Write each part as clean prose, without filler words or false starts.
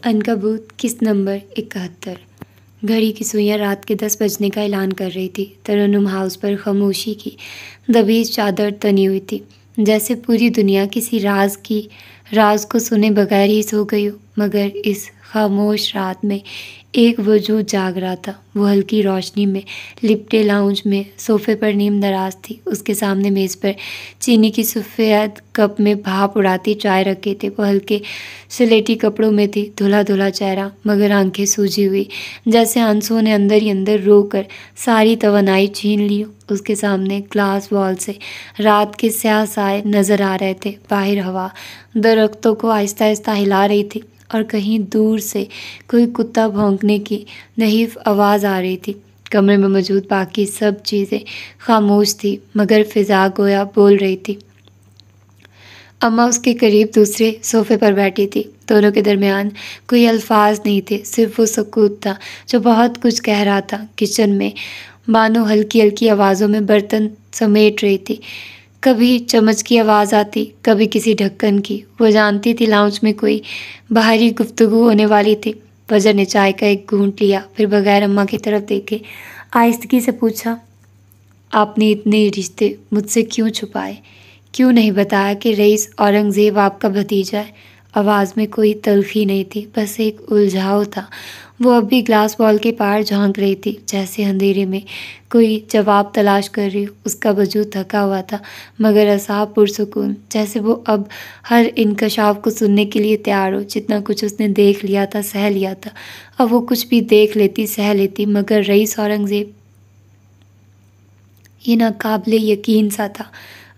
अनकबूत किस नंबर 71। घड़ी की सुइयां रात के 10 बजने का ऐलान कर रही थी। तरन्नुम हाउस पर खामोशी की दबीज चादर तनी हुई थी, जैसे पूरी दुनिया किसी राज को सुने बगैर ही सो गई हो। मगर इस खामोश रात में एक वजूद जाग रहा था। वो हल्की रोशनी में लिपटे लाउंज में सोफे पर नीम दराज थी। उसके सामने मेज़ पर चीनी की सफ़ेद कप में भाप उड़ाती चाय रखे थे। वो हल्के स्लेटी कपड़ों में थी, धुला धुला चेहरा मगर आंखें सूजी हुई, जैसे आंसुओं ने अंदर ही अंदर रोकर सारी तवानाई छीन ली। उसके सामने ग्लास वॉल से रात के स्याह साए नजर आ रहे थे। बाहर हवा दरख्तों को आहिस्ता आहिस्ता हिला रही थी और कहीं दूर से कोई कुत्ता भौंकने की नहीफ आवाज़ आ रही थी। कमरे में मौजूद बाकी सब चीज़ें खामोश थी, मगर फिजा गोया बोल रही थी। अम्मा उसके करीब दूसरे सोफे पर बैठी थी। दोनों के दरमियान कोई अल्फाज नहीं थे, सिर्फ वो सकूत था जो बहुत कुछ कह रहा था। किचन में बानो हल्की हल्की आवाज़ों में बर्तन समेट रही थी। कभी चम्मच की आवाज़ आती, कभी किसी ढक्कन की। वो जानती थी लाउंज में कोई बाहरी गुफ्तगू होने वाली थी। फजर ने चाय का एक घूंट लिया, फिर बगैर अम्मा की तरफ देखे आहिस्तगी से पूछा, आपने इतने रिश्ते मुझसे क्यों छुपाए? क्यों नहीं बताया कि रईस औरंगज़ेब आपका भतीजा है? आवाज़ में कोई तल्खी नहीं थी, बस एक उलझाव था। वो अब भी ग्लास वॉल के पार झांक रही थी, जैसे अंधेरे में कोई जवाब तलाश कर रही हो। उसका वजूद थका हुआ था, मगर असाब पुरसुकून, जैसे वो अब हर इंकशाफ को सुनने के लिए तैयार हो। जितना कुछ उसने देख लिया था, सह लिया था, अब वो कुछ भी देख लेती, सह लेती। मगर रईस औरंगज़ेब, ये नाकाबिले यकीन सा था।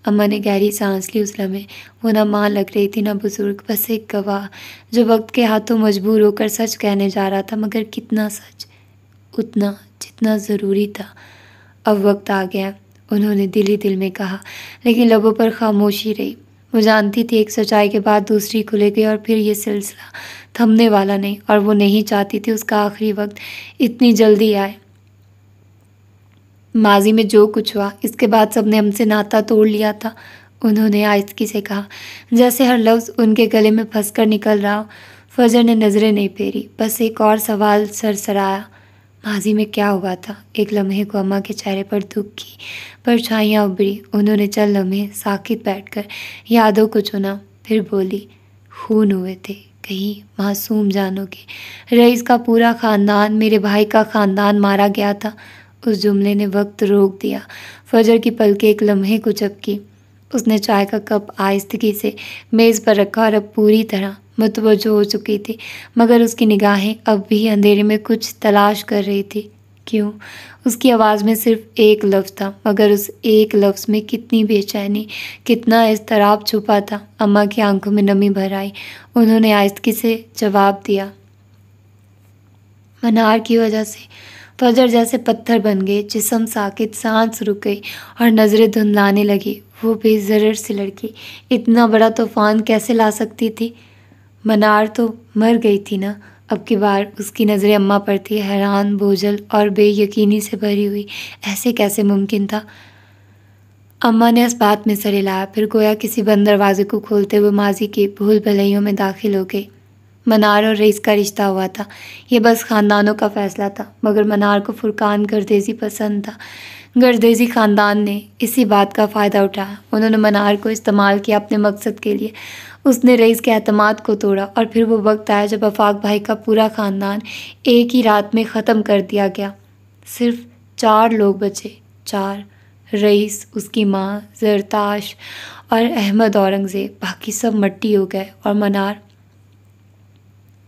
अम्मा ने गहरी सांस ली। उस लम्हे वो ना माँ लग रही थी, ना बुजुर्ग, बस एक गवाह जो वक्त के हाथों मजबूर होकर सच कहने जा रहा था। मगर कितना सच? उतना जितना ज़रूरी था। अब वक्त आ गया, उन्होंने दिल ही दिल में कहा, लेकिन लबों पर खामोशी रही। वो जानती थी एक सच्चाई के बाद दूसरी खुलेगी और फिर ये सिलसिला थमने वाला नहीं, और वो नहीं चाहती थी उसका आखिरी वक्त इतनी जल्दी आए। माजी में जो कुछ हुआ, इसके बाद सबने हमसे नाता तोड़ लिया था, उन्होंने आहिस्तगी से कहा, जैसे हर लफ्ज़ उनके गले में फंस कर निकल रहा हो। फजर ने नज़रें नहीं फेरी, बस एक और सवाल सरसराया, माजी में क्या हुआ था? एक लम्हे को अम्मा के चेहरे पर दुख की परछाइयाँ उभरी। उन्होंने चंद लम्हे साकित बैठकर यादों को चुना, फिर बोली, खून हुए थे कहीं मासूम जानों के। रईस का पूरा ख़ानदान, मेरे भाई का ख़ानदान मारा गया था। उस जुमले ने वक्त रोक दिया। फजर की पलकें एक लम्हे को झपकी। उसने चाय का कप आहिस्तगी से मेज़ पर रखा और अब पूरी तरह मुतवज्जो हो चुकी थी, मगर उसकी निगाहें अब भी अंधेरे में कुछ तलाश कर रही थी। क्यों? उसकी आवाज़ में सिर्फ एक लफ्ज़ था, मगर उस एक लफ्ज़ में कितनी बेचैनी, कितना इज़्तिराब छुपा था। अम्मा की आंखों में नमी भर आई। उन्होंने आहिस्तगी से जवाब दिया, मनार की वजह से। फजर जैसे पत्थर बन गए, जिस्म साकित, सांस रुक गई और नज़रें धुंधलाने लगी। वो बेज़र्र सी लड़की इतना बड़ा तूफ़ान कैसे ला सकती थी? मनार तो मर गई थी ना? अब की बार उसकी नज़रें अम्मा पर थी, हैरान, बोझल और बेयकीनी से भरी हुई। ऐसे कैसे मुमकिन था? अम्मा ने इस बात में सर हिलाया, फिर गोया किसी बंद दरवाजे को खोलते हुए माजी की भूल भुलैयों में दाखिल हो गई। मनार और रईस का रिश्ता हुआ था, ये बस ख़ानदानों का फ़ैसला था, मगर मनार को फुरकान गर्देज़ी पसंद था। गर्देज़ी ख़ानदान ने इसी बात का फ़ायदा उठाया। उन्होंने मनार को इस्तेमाल किया अपने मकसद के लिए। उसने रईस के एतमाद को तोड़ा, और फिर वो वक्त आया जब आफाक भाई का पूरा ख़ानदान एक ही रात में ख़त्म कर दिया गया। सिर्फ 4 लोग बचे, 4। रईस, उसकी माँ, ज़रताश और अहमद औरंगज़ेब। बाकी सब मट्टी हो गए। और मनार,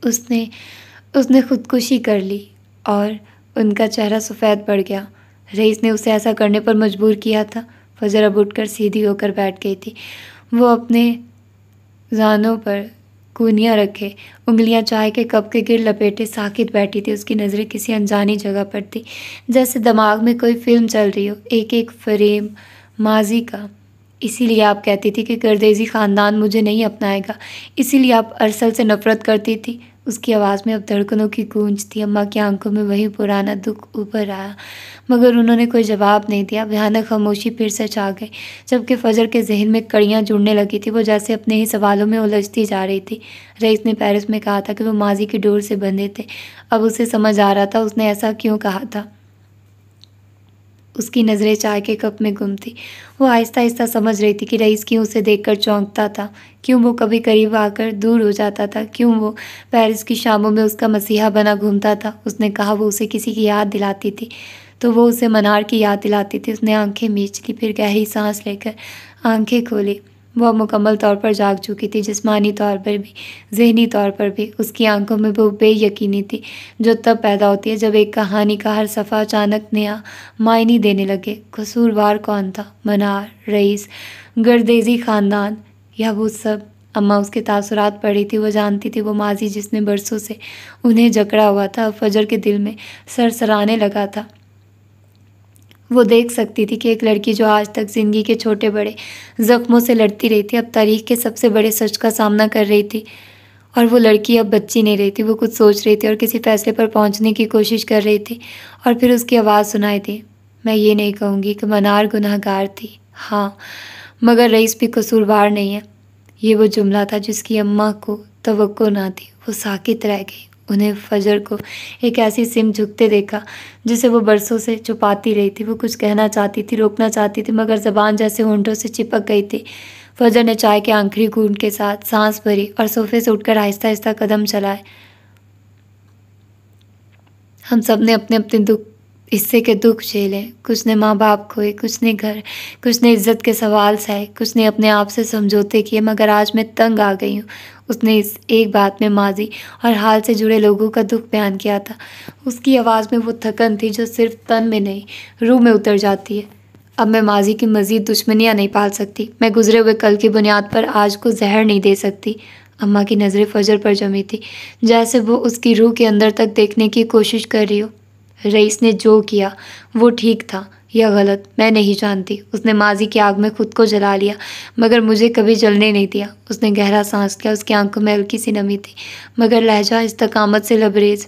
उसने उसने खुदकुशी कर ली और उनका चेहरा सफ़ेद पड़ गया। रईस ने उसे ऐसा करने पर मजबूर किया था। फजर अब उठकर सीधी होकर बैठ गई थी। वो अपने ज़ानों पर कूनियाँ रखे, उंगलियां चाय के कप के गिर लपेटे साकित बैठी थी। उसकी नज़रें किसी अनजानी जगह पर थी, जैसे दिमाग में कोई फिल्म चल रही हो, एक एक फ्रेम माजी का। इसीलिए आप कहती थी कि गर्देज़ी ख़ानदान मुझे नहीं अपनाएगा, इसीलिए आप अरसल से नफ़रत करती थी। उसकी आवाज़ में अब धड़कनों की गूंज थी। अम्मा की आंखों में वही पुराना दुख उभर आया, मगर उन्होंने कोई जवाब नहीं दिया। भयानक खामोशी फिर से छा गई, जबकि फजर के जहन में कड़ियाँ जुड़ने लगी थी। वो जैसे अपने ही सवालों में उलझती जा रही थी। रईस ने पेरिस में कहा था कि वो माजी की डोर से बंधे थे। अब उसे समझ आ रहा था उसने ऐसा क्यों कहा था। उसकी नज़रें चाय के कप में गुम थी। वो आहिस्ता आहिस्ता समझ रही थी कि रईस क्यों उसे देखकर चौंकता था, क्यों वो कभी करीब आकर दूर हो जाता था, क्यों वो पेरिस की शामों में उसका मसीहा बना घूमता था। उसने कहा वो उसे किसी की याद दिलाती थी, तो वो उसे मनार की याद दिलाती थी। उसने आंखें मीच ली, फिर गहरी सांस लेकर आंखें खोली। वो अब मुकम्मल तौर पर जाग चुकी थी, जिस्मानी तौर पर भी, ज़हनी तौर पर भी। उसकी आंखों में वो बेयकीनी थी जो तब पैदा होती है जब एक कहानी का हर सफ़ा अचानक नया मायने देने लगे। कसूरवार कौन था? मनार, रईस, गर्देजी ख़ानदान, या वो सब? अम्मा उसके तासुरात पढ़ी थी। वो जानती थी वो माजी जिसने बरसों से उन्हें जकड़ा हुआ था, अब फजर के दिल में सरसराने लगा था। वो देख सकती थी कि एक लड़की जो आज तक ज़िंदगी के छोटे बड़े ज़ख्मों से लड़ती रही थी, अब तारीख के सबसे बड़े सच का सामना कर रही थी। और वो लड़की अब बच्ची नहीं रही थी, वो कुछ सोच रही थी और किसी फैसले पर पहुंचने की कोशिश कर रही थी। और फिर उसकी आवाज़ सुनाई थी, मैं ये नहीं कहूँगी कि मनार गुनहगार थी, हाँ, मगर रईस भी कसूरवार नहीं है। ये वो जुमला था जिसकी अम्मा को तवक्को ना थी। वो साकित रह गई। उन्हें फजर को एक ऐसी सिम झुकते देखा जिसे वो बरसों से छुपाती रही थी। वो कुछ कहना चाहती थी, रोकना चाहती थी, मगर ज़बान जैसे होंठों से चिपक गई थी। फजर ने चाय के आखिरी घूंट के साथ सांस भरी और सोफे से उठकर आहिस्ता आहिस्ता कदम चलाए। हम सब ने अपने अपने दुख हिस्से के दुख झेले। कुछ ने माँ बाप खोए, कुछ ने घर, कुछ ने इज्जत के सवाल सहे, कुछ ने अपने आप से समझौते किए, मगर आज मैं तंग आ गई हूँ। उसने इस एक बात में माजी और हाल से जुड़े लोगों का दुख बयान किया था। उसकी आवाज़ में वो थकन थी जो सिर्फ तन में नहीं, रूह में उतर जाती है। अब मैं माजी की मज़ीद दुश्मनियाँ नहीं पाल सकती। मैं गुजरे हुए कल की बुनियाद पर आज को जहर नहीं दे सकती। अम्मा की नज़रें फजर पर जमी थी, जैसे वो उसकी रूह के अंदर तक देखने की कोशिश कर रही हो। रईस ने जो किया वो ठीक था या गलत मैं नहीं जानती। उसने माजी की आग में खुद को जला लिया, मगर मुझे कभी जलने नहीं दिया। उसने गहरा सांस लिया। उसकी आंखों में हल्की सी नमी थी, मगर लहजा इस्तकामत से लबरेज।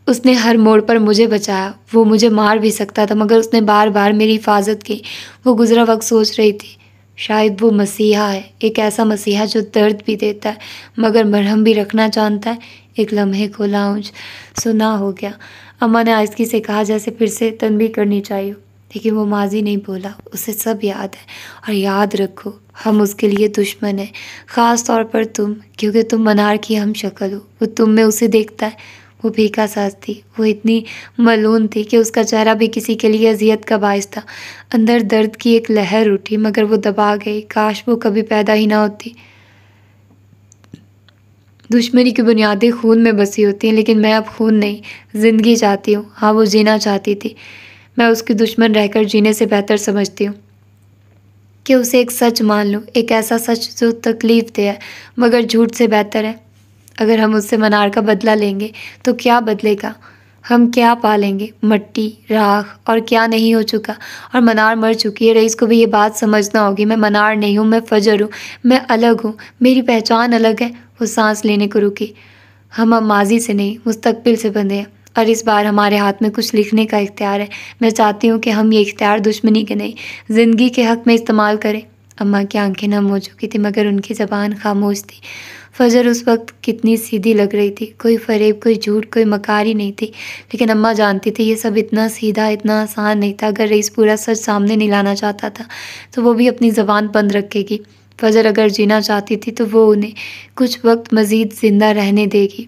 उसने हर मोड़ पर मुझे बचाया। वो मुझे मार भी सकता था, मगर उसने बार बार मेरी हिफाजत की। वो गुजरा वक्त सोच रही थी, शायद वो मसीहा है, एक ऐसा मसीहा जो दर्द भी देता है मगर मरहम भी रखना जानता है। एक लम्हे को लाउंज सुना हो गया। अम्मा ने आहिस्ती से कहा, जैसे फिर से तनबीह करनी चाहिए, लेकिन वो माजी नहीं बोला। उसे सब याद है, और याद रखो हम उसके लिए दुश्मन हैं, ख़ास तौर पर तुम, क्योंकि तुम मनार की हम शक्ल हो। वो तुम में उसे देखता है। वो भीखा सास थी। वो इतनी मलून थी कि उसका चेहरा भी किसी के लिए अजियत का बायस था। अंदर दर्द की एक लहर उठी, मगर वो दबा गई। काश वो कभी पैदा ही ना होती। दुश्मनी की बुनियादें खून में बसी होती हैं, लेकिन मैं अब खून नहीं, ज़िंदगी चाहती हूँ। हाँ, वो जीना चाहती थी। मैं उसकी दुश्मन रहकर जीने से बेहतर समझती हूँ कि उसे एक सच मान लूँ, एक ऐसा सच जो तकलीफ़ दे है मगर झूठ से बेहतर है। अगर हम उससे मनार का बदला लेंगे तो क्या बदलेगा? हम क्या पालेंगे? मिट्टी, राख, और क्या नहीं हो चुका। और मनार मर चुकी है। रईस को भी ये बात समझना होगी। मैं मनार नहीं हूँ, मैं फजर हूँ, मैं अलग हूँ, मेरी पहचान अलग है। वो सांस लेने को रुकी। हम अब माजी से नहीं, मुस्तकबिल से बंधे हैं, और इस बार हमारे हाथ में कुछ लिखने का इख्तियार है। मैं चाहती हूँ कि हम ये इख्तियार दुश्मनी के नहीं, ज़िंदगी के हक़ में इस्तेमाल करें। अम्मा की आंखें नम हो चुकी थी, मगर उनकी ज़बान खामोश थी। फजर उस वक्त कितनी सीधी लग रही थी। कोई फ़रेब, कोई झूठ, कोई मकारी नहीं थी। लेकिन अम्मा जानती थी ये सब इतना सीधा, इतना आसान नहीं था। अगर रईस पूरा सच सामने नहीं लाना चाहता था तो वो भी अपनी ज़बान बंद रखेगी। फजर अगर जीना चाहती थी तो वो उन्हें कुछ वक्त मज़ीद ज़िंदा रहने देगी।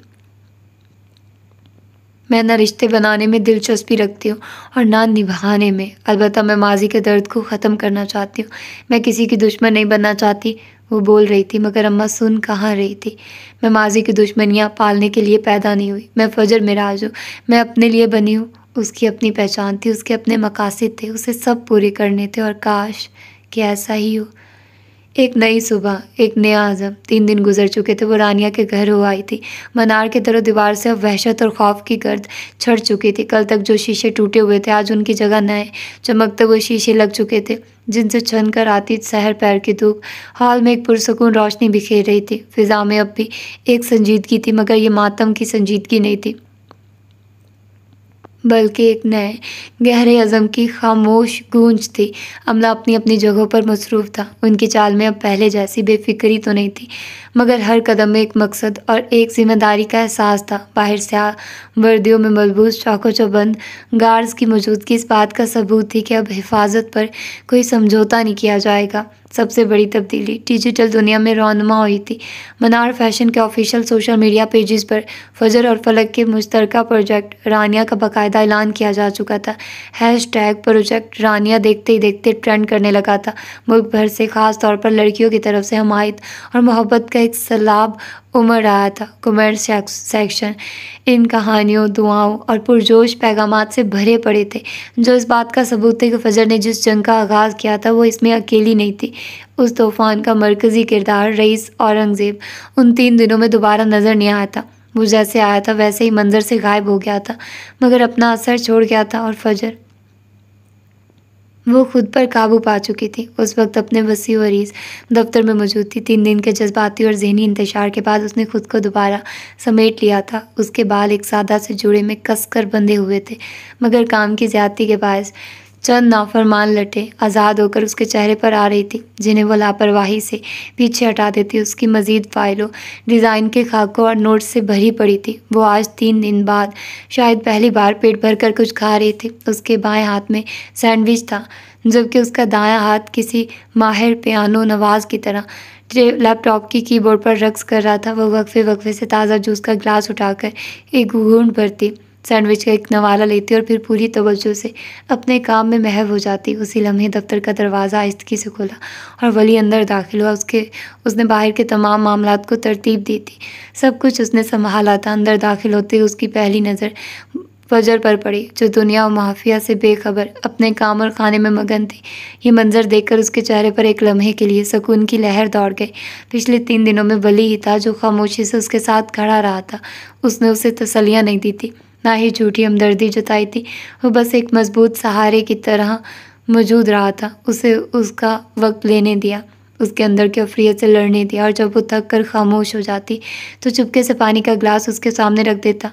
मैं ना रिश्ते बनाने में दिलचस्पी रखती हूँ और ना निभाने में। अलबत्ता मैं माजी के दर्द को ख़त्म करना चाहती हूँ। मैं किसी की दुश्मन नहीं बनना चाहती। वो बोल रही थी, मगर अम्मा सुन कहाँ रही थी। मैं माजी की दुश्मनियाँ पालने के लिए पैदा नहीं हुई। मैं फजर मिराज हूँ। मैं अपने लिए बनी हूँ। उसकी अपनी पहचान थी, उसके अपने मकासद थे, उसे सब पूरे करने थे। और काश कि ऐसा ही हो। एक नई सुबह, एक नया आज़म। 3 दिन गुजर चुके थे, वो रानिया के घर हो आई थी। मनार के दरो दीवार से अब वहशत और खौफ की गर्द छड़ चुकी थी। कल तक जो शीशे टूटे हुए थे, आज उनकी जगह नए चमकते हुए शीशे लग चुके थे, जिनसे छन कर आती सहर पैर की धूप। हॉल में एक पुरसकून रोशनी बिखेर रही थी। फिजा में अब भी एक संजीदगी थी, मगर ये मातम की संजीदगी नहीं थी, बल्कि एक नए गहरे अज़म की खामोश गूंज थी। अमला अपनी अपनी जगहों पर मसरूफ़ था। उनकी चाल में अब पहले जैसी बेफिक्री तो नहीं थी, मगर हर कदम में एक मकसद और एक जिम्मेदारी का एहसास था। बाहर स्याह वर्दियों में मलबूस चौकों चौबंद गार्ड्स की मौजूदगी इस बात का सबूत थी कि अब हिफाजत पर कोई समझौता नहीं किया जाएगा। सबसे बड़ी तब्दीली डिजिटल दुनिया में रौनमा हुई थी। मनार फैशन के ऑफिशियल सोशल मीडिया पेजेस पर फजर और फलक के मुश्तरका प्रोजेक्ट रानिया का बाकायदा ऐलान किया जा चुका था। हैशटैग प्रोजेक्ट रानिया देखते ही देखते ट्रेंड करने लगा था। मुल्क भर से ख़ास तौर पर लड़कियों की तरफ से हमायत और मोहब्बत का एक सैलाब उमड़ रहा था। कमेंट सेक्शन इन कहानियों, दुआओं और पुरजोश पैगामात से भरे पड़े थे, जो इस बात का सबूत थे कि फजर ने जिस जंग का आगाज़ किया था वो इसमें अकेली नहीं थी। उस तूफ़ान का मरकज़ी किरदार रईस औरंगज़ेब उन 3 दिनों में दोबारा नज़र नहीं आया था। वो जैसे आया था वैसे ही मंजर से गायब हो गया था, मगर अपना असर छोड़ गया था। और फजर वो खुद पर काबू पा चुकी थी। उस वक्त अपने वसी वरीज़ दफ्तर में मौजूद थी। 3 दिन के जज्बाती और ज़हनी इंतशार के बाद उसने खुद को दोबारा समेट लिया था। उसके बाल एक सादा से जूड़े में कस कर बंधे हुए थे, मगर काम की ज़्यादती के बायस चंद नाफरमान लटें आज़ाद होकर उसके चेहरे पर आ रही थी, जिन्हें वो लापरवाही से पीछे हटा देती। उसकी मज़ीद फ़ाइलों, डिज़ाइन के खाकों और नोट्स से भरी पड़ी थी। वो आज 3 दिन बाद शायद पहली बार पेट भर कर कुछ खा रही थी। उसके बाएं हाथ में सैंडविच था, जबकि उसका दायां हाथ किसी माहिर पियानो नवाज की तरह लैपटॉप की कीबोर्ड पर रक्स कर रहा था। वह वक्फे वक्फे से ताज़ा जूस का गिलास उठाकर एक घूंट भरती, सैंडविच का एक नवाला लेती और फिर पूरी तवज्जो से अपने काम में महव हो जाती। उसी लम्हे दफ्तर का दरवाज़ा आहिस्तगी से खुला और वली अंदर दाखिल हुआ। उसने बाहर के तमाम मामलात को तरतीब दी थी। सब कुछ उसने संभाला था। अंदर दाखिल होते ही उसकी पहली नज़र फजर पर पड़ी, जो दुनिया और माफिया से बेखबर अपने काम और खाने में मगन थी। ये मंजर देखकर उसके चेहरे पर एक लम्हे के लिए सुकून की लहर दौड़ गई। पिछले 3 दिनों में वली ही था जो खामोशी से उसके साथ खड़ा रहा था। उसने उसे तसल्लियाँ नहीं दी थी, ना ही झूठी हमदर्दी जताई थी। वो बस एक मजबूत सहारे की तरह मौजूद रहा था। उसे उसका वक्त लेने दिया, उसके अंदर की अफरियत से लड़ने दिया, और जब वो थक कर खामोश हो जाती तो चुपके से पानी का गिलास उसके सामने रख देता।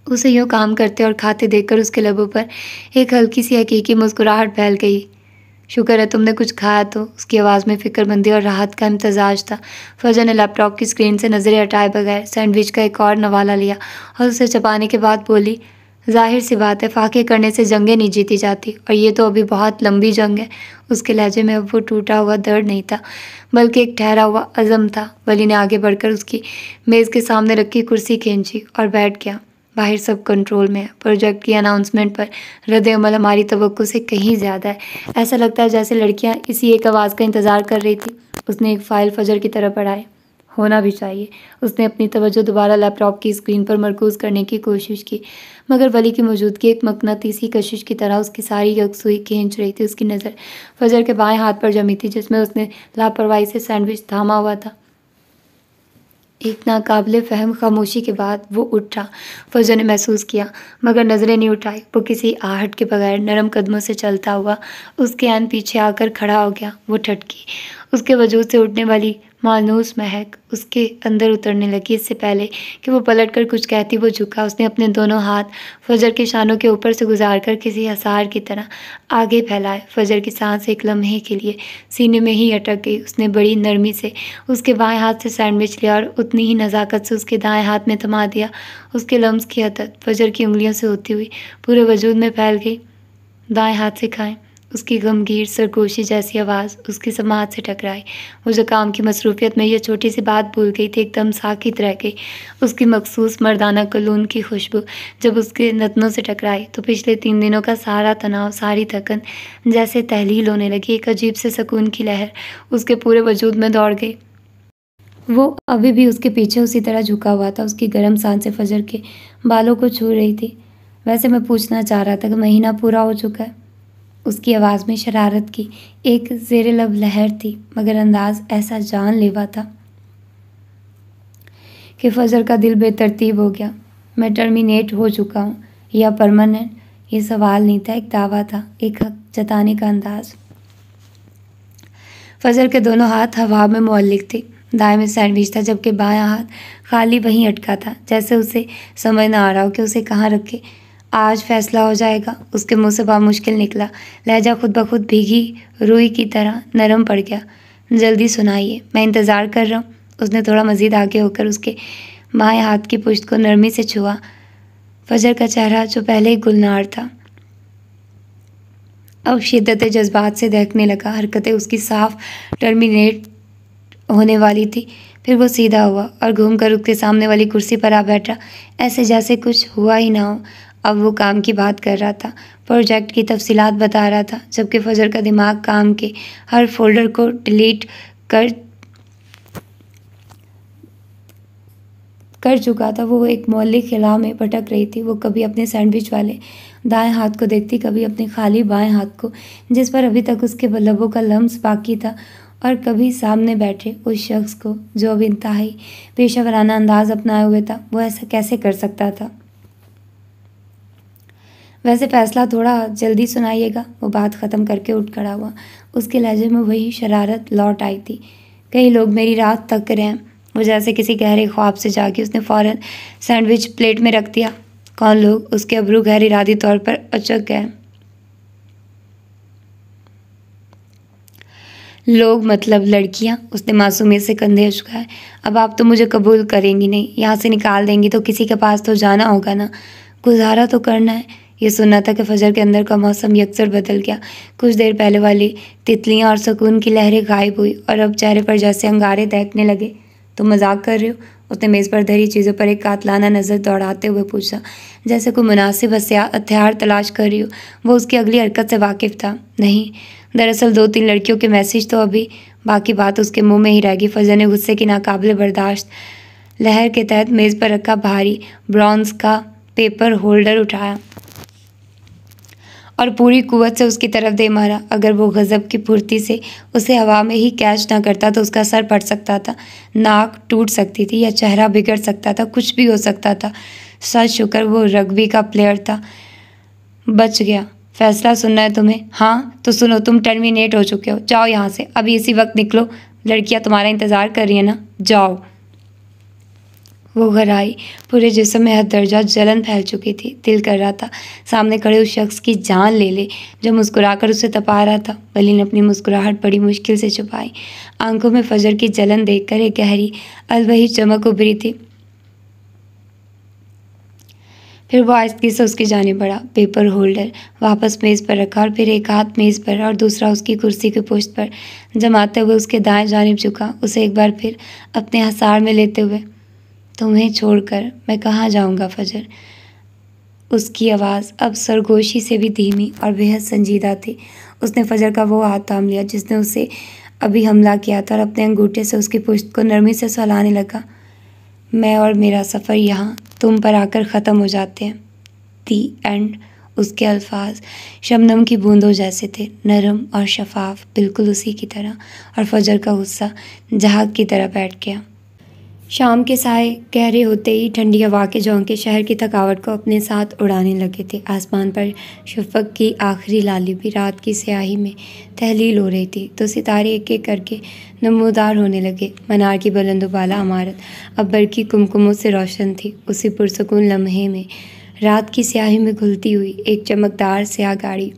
उसे यूँ काम करते और खाते देखकर उसके लबों पर एक हल्की सी हकीकी मुस्कुराहट फैल गई। शुक्र है तुमने कुछ खाया तो। उसकी आवाज़ में फ़िक्रमंदी और राहत का इम्तजाज था। फजर ने लैपटॉप की स्क्रीन से नज़रें हटाए बगैर सैंडविच का एक और नवाला लिया और उसे चबाने के बाद बोली, जाहिर सी बात है, फाके करने से जंगें नहीं जीती जाती, और ये तो अभी बहुत लंबी जंग है। उसके लहजे में अब वो टूटा हुआ दर्द नहीं था, बल्कि एक ठहरा हुआ अज़म था। वली ने आगे बढ़कर उसकी मेज़ के सामने रखी कुर्सी खींची और बैठ गया। बाहर सब कंट्रोल में है। प्रोजेक्ट की अनाउंसमेंट पर रद्द-ए-अमल हमारी तवक्को से कहीं ज़्यादा है। ऐसा लगता है जैसे लड़कियां इसी एक आवाज़ का इंतज़ार कर रही थी। उसने एक फ़ाइल फजर की तरफ बढ़ाई। होना भी चाहिए। उसने अपनी तवज्जो दोबारा लैपटॉप की स्क्रीन पर मरकूज़ करने की कोशिश की, मगर वली की मौजूदगी एक मकनातीसी कशिश की तरह उसकी सारी यकसुई खींच रही थी। उसकी नज़र फजर के बाएं हाथ पर जमी थी, जिसमें उसने लापरवाही से सैंडविच थामा हुआ था। एक नाकाबिले फ़हम खामोशी के बाद वो उठा। फजर ने महसूस किया, मगर नज़रें नहीं उठाई। वो किसी आहट के बगैर नरम कदमों से चलता हुआ उसके ऐन पीछे आकर खड़ा हो गया। वो ठटकी। उसके वजूद से उठने वाली मायूस महक उसके अंदर उतरने लगी। इससे पहले कि वो पलटकर कुछ कहती, वो झुका। उसने अपने दोनों हाथ फजर के शानों के ऊपर से गुजारकर किसी हसार की तरह आगे फैलाए। फजर की सांस एक लम्हे के लिए सीने में ही अटक गई। उसने बड़ी नरमी से उसके बाएं हाथ से सैंडविच लिया और उतनी ही नज़ाकत से उसके दाएं हाथ में थमा दिया। उसके लम्स की हदत फजर की उंगलियों से होती हुई पूरे वजूद में फैल गई। दाएं हाथ से खाएं। उसकी गमगीर सरगोशी जैसी आवाज़ उसकी समात से टकराई। वो जो काम की मसरूफियत में यह छोटी सी बात भूल गई थी, एकदम साकित रह गई। उसकी मखसूस मर्दाना कलून की खुशबू जब उसके नतनों से टकराई तो पिछले 3 दिनों का सारा तनाव, सारी थकन जैसे तहलील होने लगी। एक अजीब से सुकून की लहर उसके पूरे वजूद में दौड़ गई। वो अभी भी उसके पीछे उसी तरह झुका हुआ था। उसकी गर्म सांसें फजर के बालों को छू रही थी। वैसे मैं पूछना चाह रहा था कि महीना पूरा हो चुका है। उसकी आवाज़ में शरारत की एक ज़ेरे लब लहर थी, मगर अंदाज ऐसा जानलेवा था कि फजर का दिल बेतरतीब हो गया। मैं टर्मिनेट हो चुका हूँ या परमानेंट? ये सवाल नहीं था, एक दावा था, एक हक जताने का अंदाज। फजर के दोनों हाथ हवा में मुअल्लिक थे। दाएं में सैंडविच था, जबकि बायां हाथ खाली वहीं अटका था, जैसे उसे समझ न आ रहा हो कि उसे कहाँ रखे। आज फैसला हो जाएगा। उसके मुंह से मुश्किल निकला। लहजा खुद ब खुद भीगी रुई की तरह नरम पड़ गया। जल्दी सुनाइए, मैं इंतज़ार कर रहा हूँ। उसने थोड़ा मज़ीद आगे होकर उसके बाएं हाथ की पुश्त को नरमी से छुआ। फजर का चेहरा, जो पहले ही गुलनार था, अब शिद्दत जज्बात से दहकने लगा। हरकतें उसकी साफ टर्मिनेट होने वाली थी। फिर वो सीधा हुआ और घूमकर उसके सामने वाली कुर्सी पर आ बैठा, ऐसे जैसे कुछ हुआ ही ना हो। अब वो काम की बात कर रहा था, प्रोजेक्ट की तफसीलात बता रहा था, जबकि फजर का दिमाग काम के हर फोल्डर को डिलीट कर चुका था। वो एक मौलिक खिला में भटक रही थी। वो कभी अपने सैंडविच वाले दाएं हाथ को देखती, कभी अपने खाली बाएं हाथ को, जिस पर अभी तक उसके लबों का लम्स बाकी था, और कभी सामने बैठे उस शख्स को जो अब इंतहाई पेशेवराना अंदाज अपनाए हुए था। वो ऐसा कैसे कर सकता था? वैसे फैसला थोड़ा जल्दी सुनाइएगा। वो बात ख़त्म करके उठ खड़ा हुआ। उसके लहजे में वही शरारत लौट आई थी। कई लोग मेरी रात तक रहे हैं। वो जैसे किसी गहरे ख्वाब से जागी। उसने फ़ौरन सैंडविच प्लेट में रख दिया। कौन लोग? उसके अब्रू गैर इरादी तौर पर अचक गए। लोग मतलब लड़कियां? उसने मासूमियत से कंधे उचकाए। अब आप तो मुझे कबूल करेंगी नहीं, यहाँ से निकाल देंगी तो किसी के पास तो जाना होगा ना, गुजारा तो करना है। ये सुनना था कि फजर के अंदर का मौसम यकसर बदल गया। कुछ देर पहले वाली तितलियां और सुकून की लहरें गायब हुई और अब चेहरे पर जैसे अंगारे दहकने लगे। तुम मजाक कर रहे हो? उसने मेज़ पर धरी चीज़ों पर एक कातलाना नज़र दौड़ाते हुए पूछा, जैसे कोई मुनासिब हथियार तलाश कर रही हो। वो उसकी अगली हरकत से वाकिफ़ था। नहीं, दरअसल 2-3 लड़कियों के मैसेज तो अभी, बाकी बात उसके मुंह में ही रह गई। फजर ने गुस्से की नाकाबिले बर्दाश्त लहर के तहत मेज़ पर रखा भारी ब्रॉन्ज का पेपर होल्डर उठाया और पूरी कुव्वत से उसकी तरफ दे मारा। अगर वो गज़ब की फुर्ती से उसे हवा में ही कैच ना करता तो उसका सर फट सकता था, नाक टूट सकती थी या चेहरा बिगड़ सकता था, कुछ भी हो सकता था। सच शुक्र वो रग्बी का प्लेयर था, बच गया। फैसला सुनना है तुम्हें? हाँ तो सुनो, तुम टर्मिनेट हो चुके हो। जाओ यहाँ से, अभी इसी वक्त निकलो। लड़कियाँ तुम्हारा इंतज़ार कर रही है ना, जाओ। वो घर आई। पूरे जिस्म में हद दर्जा जलन फैल चुकी थी। दिल कर रहा था सामने खड़े उस शख्स की जान ले ले जो मुस्कुराकर उसे तपा रहा था। वली ने अपनी मुस्कुराहट बड़ी मुश्किल से छुपाई। आंखों में फजर की जलन देखकर एक गहरी अलवही चमक उभरी थी। फिर वो आहिस्ती से उसकी जाने बढ़ा। पेपर होल्डर वापस मेज़ पर रखा और फिर एक हाथ मेज़ पर और दूसरा उसकी कुर्सी की पुश्त पर जमाते हुए उसके दाएं जानिब झुका, उसे एक बार फिर अपने हसार में लेते हुए। तुम्हें छोड़कर मैं कहाँ जाऊँगा फजर? उसकी आवाज़ अब सरगोशी से भी धीमी और बेहद संजीदा थी। उसने फजर का वो हाथ थाम लिया जिसने उसे अभी हमला किया था और अपने अंगूठे से उसकी पुश्त को नरमी से सहलाने लगा। मैं और मेरा सफ़र यहाँ तुम पर आकर ख़त्म हो जाते हैं। दी एंड। उसके अल्फाज शबनम की बूंदों जैसे थे, नरम और शफाफ, बिल्कुल उसी की तरह। और फजर का गुस्सा जहाग की तरह बैठ गया। शाम के साए गहरे होते ही ठंडी हवा के झोंके शहर की थकावट को अपने साथ उड़ाने लगे थे। आसमान पर शफक की आखिरी लाली भी रात की स्याही में तहलील हो रही थी, तो सितारे एक एक करके नमूदार होने लगे। मनार की बुलंदबाला इमारत अब बरकी कुमकुमों से रोशन थी। उसी पुरसकून लम्हे में रात की स्याही में घुलती हुई एक चमकदार स्याह गाड़ी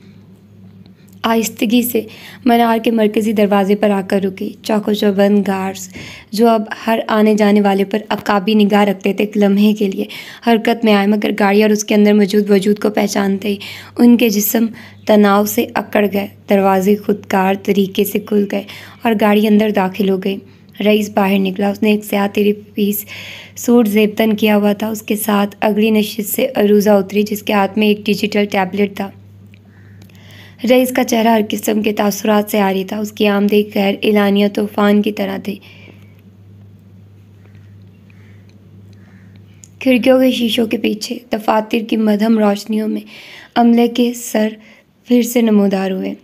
आहिस्तगी से मनार के मरकज़ी दरवाजे पर आकर रुकी। चौबंद गार्ड्स जो अब हर आने जाने वाले पर अकाबी निगाह रखते थे, एक लम्हे के लिए हरकत में आए, मगर गाड़ी और उसके अंदर मौजूद वजूद को पहचानते ही उनके जिस्म तनाव से अकड़ गए। दरवाजे खुदकार तरीके से खुल गए और गाड़ी अंदर दाखिल हो गई। रईस बाहर निकला। उसने एक स्याह 3 पीस सूट ज़ेबतन किया हुआ था। उसके साथ अगली नशिस्त से अरूज़ा उतरी, जिसके हाथ में एक डिजिटल टैबलेट था। रईस का चेहरा हर किस्म के तासुरात से आरी था। उसकी आमदे गैर एलानिया तूफान की तरह थी। खिड़कियों के शीशों के पीछे दफातर की मध्यम रोशनियों में अमले के सर फिर से नमूदार हुए।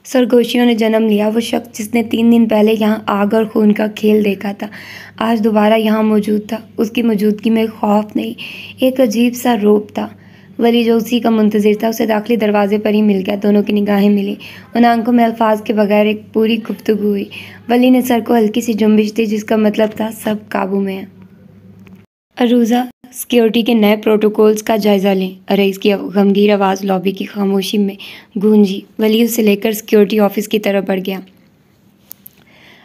सरगोशियों ने जन्म लिया। वो शख्स जिसने 3 दिन पहले यहाँ आग और खून का खेल देखा था, आज दोबारा यहाँ मौजूद था। उसकी मौजूदगी में खौफ नहीं, एक अजीब सा रौब था। वली जो उसी का मुंतज़िर था, उसे दाखिली दरवाजे पर ही मिल गया। दोनों की निगाहें मिली। उन आंखों में अल्फाज के बगैर एक पूरी गुफ्तगू हुई। वली ने सर को हल्की सी जुम्बिश दी, जिसका मतलब था सब काबू में है। अरूजा, सिक्योरिटी के नए प्रोटोकॉल्स का जायज़ा लें। रईस की गमगीन आवाज़ लॉबी की खामोशी में गूंजी। वली उसे लेकर सिक्योरिटी ऑफिस की तरफ बढ़ गया।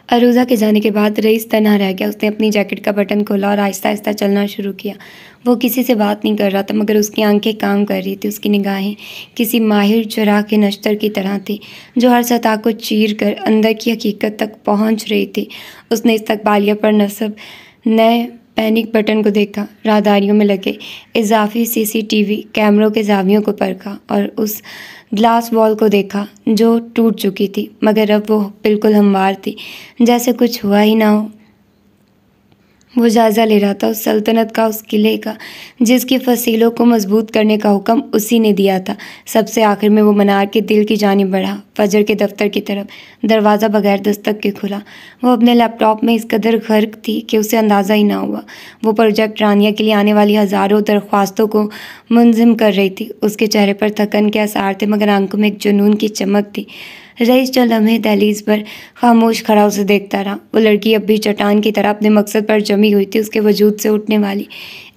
अरूजा के जाने के बाद रईस तन्हा रह गया। उसने अपनी जैकेट का बटन खोला और आहिस्ता आहिस्ता चलना शुरू किया। वो किसी से बात नहीं कर रहा था, मगर उसकी आंखें काम कर रही थी। उसकी निगाहें किसी माहिर चुराह के नश्तर की तरह थी, जो हर सतह को चीर कर अंदर की हकीकत तक पहुंच रही थी। उसने इस्तकबालिया पर नस्ब नए पैनिक बटन को देखा, राहदारियों में लगे इजाफी सीसीटीवी कैमरों के जावियों को परखा और उस ग्लास वॉल को देखा जो टूट चुकी थी, मगर अब वो बिल्कुल हमवार थी, जैसे कुछ हुआ ही ना हो। वो जायज़ा ले रहा था उस सल्तनत का, उस किले का, जिसकी फसीलों को मजबूत करने का हुक्म उसी ने दिया था। सबसे आखिर में वो मनार के दिल की जानिब बढ़ा, फजर के दफ्तर की तरफ। दरवाज़ा बगैर दस्तक के खुला। वो अपने लैपटॉप में इस कदर गर्क थी कि उसे अंदाज़ा ही ना हुआ। वो प्रोजेक्ट रानिया के लिए आने वाली हज़ारों दरख्वास्तों को मुंज़िम कर रही थी। उसके चेहरे पर थकन के आसार थे, मगर आंखों में एक जुनून की चमक थी। रईस जो लम्हे दहलीज पर खामोश खड़ा उसे देखता रहा। वो लड़की अब भी चट्टान की तरह अपने मकसद पर जमी हुई थी। उसके वजूद से उठने वाली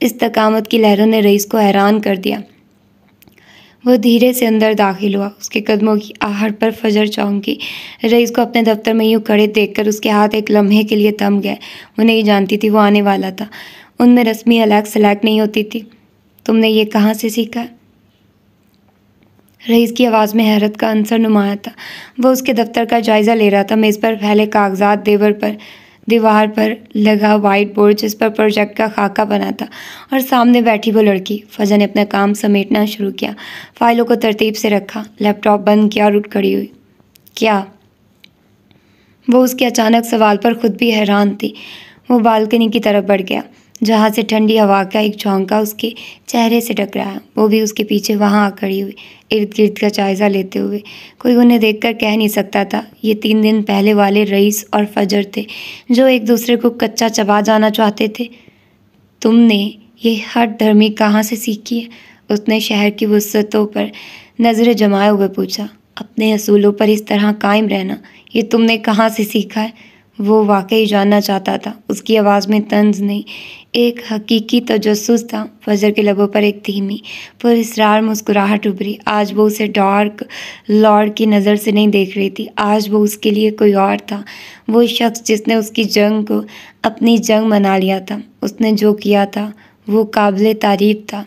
इस्तकामत की लहरों ने रईस को हैरान कर दिया। वो धीरे से अंदर दाखिल हुआ। उसके कदमों की आहट पर फजर चौंकी। रईस को अपने दफ्तर में यूँ खड़े देखकर उसके हाथ एक लम्हे के लिए थम गए। वो नहीं जानती थी वो आने वाला था। उनमें रस्मी अलग सलैक नहीं होती थी। तुमने ये कहाँ से सीखा? रईस की आवाज़ में हैरत का अंसर नुमाया था। वह उसके दफ्तर का जायज़ा ले रहा था। मेज़ पर फैले कागजात, दीवार पर लगा वाइट बोर्ड जिस पर प्रोजेक्ट का खाका बना था, और सामने बैठी वो लड़की। फजर ने अपना काम समेटना शुरू किया, फाइलों को तरतीब से रखा, लैपटॉप बंद किया और उठ खड़ी हुई। क्या? वो उसके अचानक सवाल पर खुद भी हैरान थी। वो बालकनी की तरफ बढ़ गया, जहाँ से ठंडी हवा का एक झोंका उसके चेहरे से टकराया। वो भी उसके पीछे वहाँ आ खड़ी हुई, इर्द गिर्द का जायज़ा लेते हुए। कोई उन्हें देखकर कह नहीं सकता था ये 3 दिन पहले वाले रईस और फजर थे, जो एक दूसरे को कच्चा चबा जाना चाहते थे। तुमने ये हठ धर्मी कहाँ से सीखी है? उसने शहर की वुसअतों पर नज़रें जमाए हुए पूछा। अपने असूलों पर इस तरह कायम रहना, ये तुमने कहाँ से सीखा है? वो वाकई जानना चाहता था। उसकी आवाज़ में तंज नहीं, एक हकीकी तजस्सुस था। फजर के लबों पर एक धीमी पुरस्रार मुस्कुराहट उभरी। आज वो उसे डार्क लॉर्ड की नज़र से नहीं देख रही थी। आज वो उसके लिए कोई और था। वो शख्स जिसने उसकी जंग को अपनी जंग बना लिया था। उसने जो किया था वो काबिल तारीफ़ था,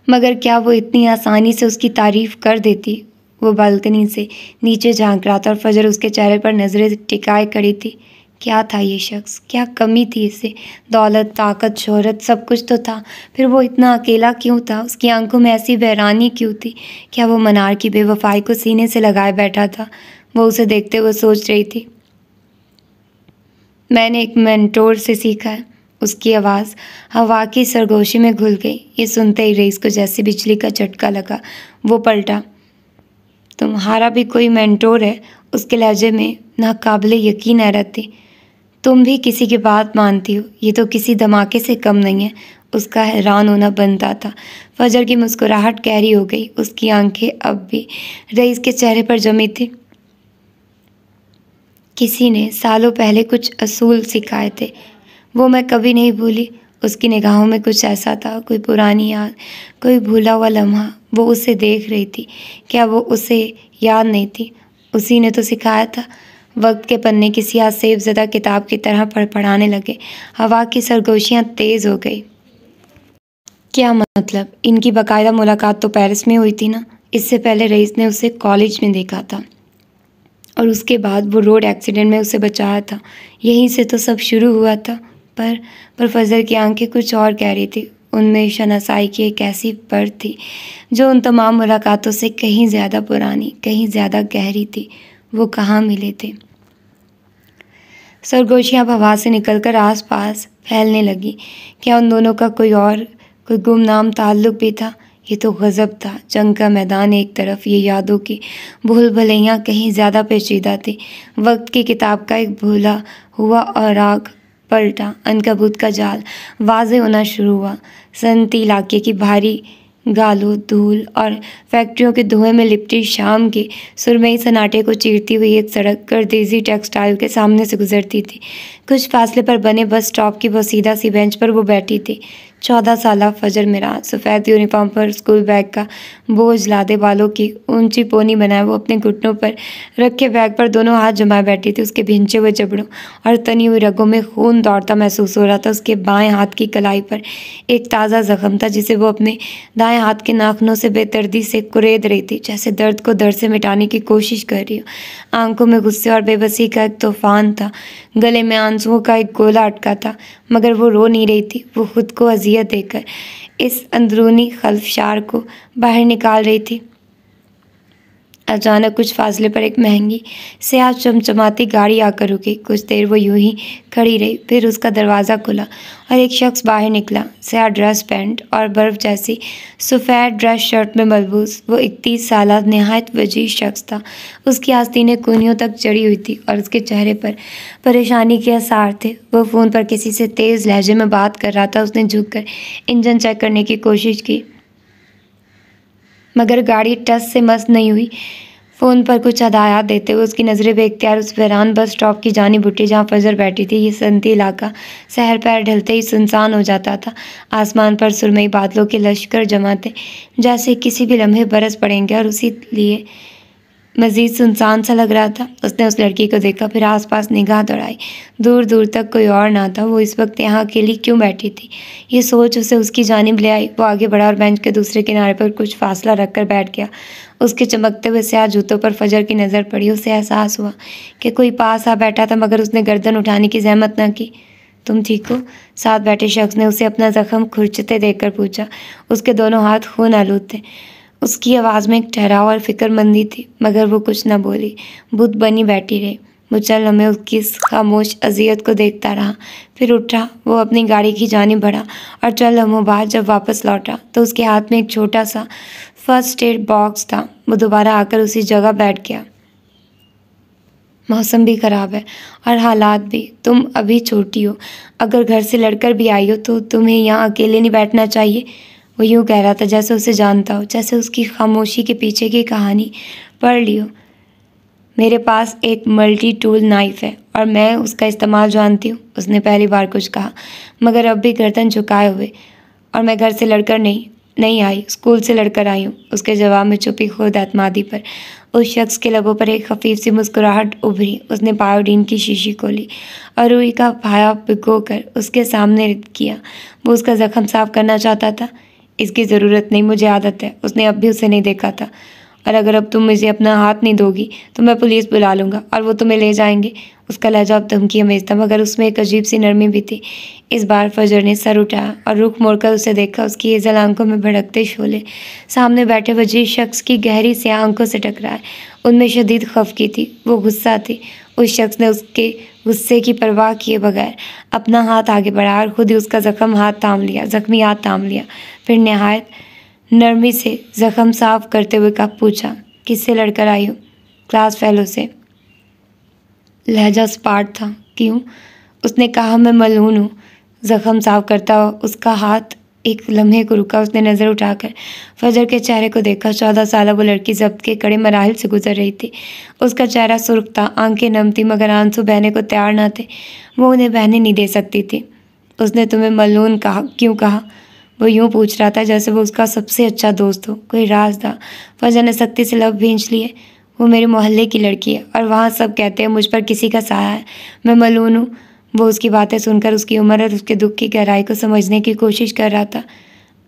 मगर क्या वो इतनी आसानी से उसकी तारीफ़ कर देती? वो बालकनी से नीचे झांक रहा था और फजर उसके चेहरे पर नज़रें टिकाए खड़ी थी। क्या था ये शख्स? क्या कमी थी इसे? दौलत, ताकत, शोहरत, सब कुछ तो था, फिर वो इतना अकेला क्यों था? उसकी आंखों में ऐसी बहरानी क्यों थी? क्या वो मनार की बेवफाई को सीने से लगाए बैठा था? वो उसे देखते हुए सोच रही थी। मैंने एक मेंटोर से सीखा है। उसकी आवाज़ हवा की सरगोशी में घुल गई। ये सुनते ही रईस को जैसे बिजली का झटका लगा। वो पलटा। तुम्हारा भी कोई मेंटोर है? उसके लहजे में नाकाबिले यकीन हैरत थी। तुम भी किसी की बात मानती हो? ये तो किसी धमाके से कम नहीं है। उसका हैरान होना बनता था। फजर की मुस्कुराहट गहरी हो गई। उसकी आंखें अब भी रईस के चेहरे पर जमी थी। किसी ने सालों पहले कुछ असूल सिखाए थे, वो मैं कभी नहीं भूली। उसकी निगाहों में कुछ ऐसा था, कोई पुरानी याद, कोई भूला हुआ लम्हा। वो उसे देख रही थी। क्या वो उसे याद नहीं थी? उसी ने तो सिखाया था। वक्त के पन्ने किसी सेबज़दा किताब की तरह पढ़ाने लगे। हवा की सरगोशियाँ तेज़ हो गई। क्या मतलब? इनकी बाकायदा मुलाकात तो पेरिस में हुई थी ना? इससे पहले रईस ने उसे कॉलेज में देखा था, और उसके बाद वो रोड एक्सीडेंट में उसे बचाया था। यहीं से तो सब शुरू हुआ था। पर फजर की आंखें कुछ और कह रही थी। उनमें शनासाई की एक ऐसी परत थी जो उन तमाम मुलाकातों से कहीं ज़्यादा पुरानी, कहीं ज़्यादा गहरी थी। वो कहाँ मिले थे? सरगोशियाँ हवा से निकलकर आसपास फैलने लगी। क्या उन दोनों का कोई गुमनाम ताल्लुक़ भी था? ये तो गज़ब था। जंग का मैदान एक तरफ, ये यादों की भूल भुलैया कहीं ज़्यादा पेचीदा थी। वक्त की किताब का एक भूला हुआ और राग पलटा, अनकबूत का जाल वाज़े होना शुरू हुआ। सनती इलाके की भारी गालों, धूल और फैक्ट्रियों के धुएं में लिपटी शाम के सुरमई सन्नाटे को चीरती हुई एक सड़क गर्देजी टेक्सटाइल के सामने से गुजरती थी। कुछ फासले पर बने बस स्टॉप की वो सीधा सी बेंच पर वो बैठी थी। 14 साला फजर मिराज सफ़ेद यूनिफॉर्म पर स्कूल बैग का बोझ लादे, बालों की ऊंची पोनी बनाए वो अपने घुटनों पर रखे बैग पर दोनों हाथ जमाए बैठी थी। उसके भिंचे हुए जबड़ों और तनी हुई रगों में खून दौड़ता महसूस हो रहा था। उसके बाएं हाथ की कलाई पर एक ताज़ा जख्म था जिसे वो अपने दाएं हाथ के नाखूनों से बेदर्दी से कुरेद रही थी, जैसे दर्द को दर्द से मिटाने की कोशिश कर रही हो। आंखों में गुस्से और बेबसी का एक तूफान था, गले में आंसुओं का एक गोला अटका था, मगर वो रो नहीं रही थी। वो खुद को अजियत देकर इस अंदरूनी खलफशार को बाहर निकाल रही थी। अचानक कुछ फासले पर एक महंगी स्याह चमचमाती गाड़ी आकर रुकी। कुछ देर वो यूं ही खड़ी रही, फिर उसका दरवाज़ा खुला और एक शख्स बाहर निकला। स्याह ड्रेस पैंट और बर्फ़ जैसी सफ़ेद ड्रेस शर्ट में मलबूस वो 31 साला नहायत वजीज शख्स था। उसकी आस्तीनें कूनियों तक चढ़ी हुई थी और उसके चेहरे पर परेशानी के आसार थे। वो फ़ोन पर किसी से तेज़ लहजे में बात कर रहा था। उसने झुककर इंजन चेक करने की कोशिश की, मगर गाड़ी टस से मस नहीं हुई। फ़ोन पर कुछ हदायत देते हुए उसकी नज़रें बेख्तियार उस वीरान बस स्टॉप की जानिब उठी जहाँ फजर बैठी थी। ये सनती इलाका सहर पैर ढलते ही सुनसान हो जाता था। आसमान पर सुरमई बादलों के लश्कर जमा थे, जैसे किसी भी लम्हे बरस पड़ेंगे, और उसी लिए मज़ीद सुनसान सा लग रहा था। उसने उस लड़की को देखा, फिर आसपास निगाह दौड़ाई। दूर दूर तक कोई और ना था। वो इस वक्त यहाँ अकेली क्यों बैठी थी? ये सोच उसे उसकी जानिब ले आई। वो आगे बढ़ा और बेंच के दूसरे किनारे पर कुछ फासला रखकर बैठ गया। उसके चमकते हुए स्याह जूतों पर फजर की नज़र पड़ी। उसे एहसास हुआ कि कोई पास आ बैठा था, मगर उसने गर्दन उठाने की जहमत न की। तुम ठीक हो? साथ बैठे शख्स ने उसे अपना जख्म खुरचते देखकर पूछा। उसके दोनों हाथ खून आलूद थे। उसकी आवाज़ में एक ठहराव और फिक्रमंदी थी, मगर वो कुछ न बोली, बुत बनी बैठी रही। वो चंद लम्हे उसकी इस खामोश अजियत को देखता रहा, फिर उठा। वो अपनी गाड़ी की जानिब बढ़ा और चंद लम्हों बाद जब वापस लौटा तो उसके हाथ में एक छोटा सा फर्स्ट एड बॉक्स था। वो दोबारा आकर उसी जगह बैठ गया। मौसम भी ख़राब है और हालात भी। तुम अभी छोटी हो, अगर घर से लड़कर भी आई हो तो तुम्हें यहाँ अकेले नहीं बैठना चाहिए। वो यूँ कह रहा था जैसे उसे जानता हो, जैसे उसकी खामोशी के पीछे की कहानी पढ़ ली हो। मेरे पास एक मल्टी टूल नाइफ़ है और मैं उसका इस्तेमाल जानती हूँ, उसने पहली बार कुछ कहा, मगर अब भी गर्दन झुकाए हुए। और मैं घर से लड़कर नहीं आई, स्कूल से लड़कर आई हूँ। उसके जवाब में चुपी खुद एतमादी पर उस शख्स के लबों पर एक खफीफ सी मुस्कुराहट उभरी। उसने पायोडीन की शीशी खोली और रुई का फाया भिगो कर उसके सामने किया। वो उसका जख्म साफ करना चाहता था। इसकी ज़रूरत नहीं, मुझे आदत है। उसने अब भी उसे नहीं देखा था। और अगर अब तुम मुझे अपना हाथ नहीं दोगी तो मैं पुलिस बुला लूँगा और वो तुम्हें ले जाएंगे। उसका लहजा अब धमकी अमेज था, मगर उसमें एक अजीब सी नरमी भी थी। इस बार फजर ने सर उठाया और रुख मोड़कर उसे देखा। उसकी हेज़ल आंखों में भड़कते शोले सामने बैठे वजीर शख्स की गहरी स्याह आंखों से टकराए। उनमें शदीद खफकी थी, वो गुस्सा थी। उस शख्स ने उसके गुस्से की परवाह किए बगैर अपना हाथ आगे बढ़ाया और खुद ही उसका जख्मी हाथ थाम लिया। फिर नहायत नरमी से जख्म साफ करते हुए पूछा, किससे लड़कर आई हो? क्लास फेलो से। लहजा स्पार्ट था। क्यों? उसने कहा, मैं मलून हूँ। जख्म साफ करता हुआ उसका हाथ एक लम्हे को रुका। उसने नज़र उठाकर फजर के चेहरे को देखा। 14 साला वो लड़की ज़ब्त के कड़े मराहिल से गुजर रही थी। उसका चेहरा सुर्ख था, आंखें नम थी, मगर आंसू बहने को तैयार न थे। वो उन्हें बहने नहीं दे सकती थी। उसने तुम्हें मलून कहा, क्यों कहा? वो यूँ पूछ रहा था जैसे वो उसका सबसे अच्छा दोस्त हो, कोई राज था। फजर ने सख्ती से लब भींच लिए। वो मेरे मोहल्ले की लड़की है और वहाँ सब कहते हैं मुझ पर किसी का साया है। मैं मलून हूँ। वो उसकी बातें सुनकर उसकी उम्र और उसके दुख की गहराई को समझने की कोशिश कर रहा था।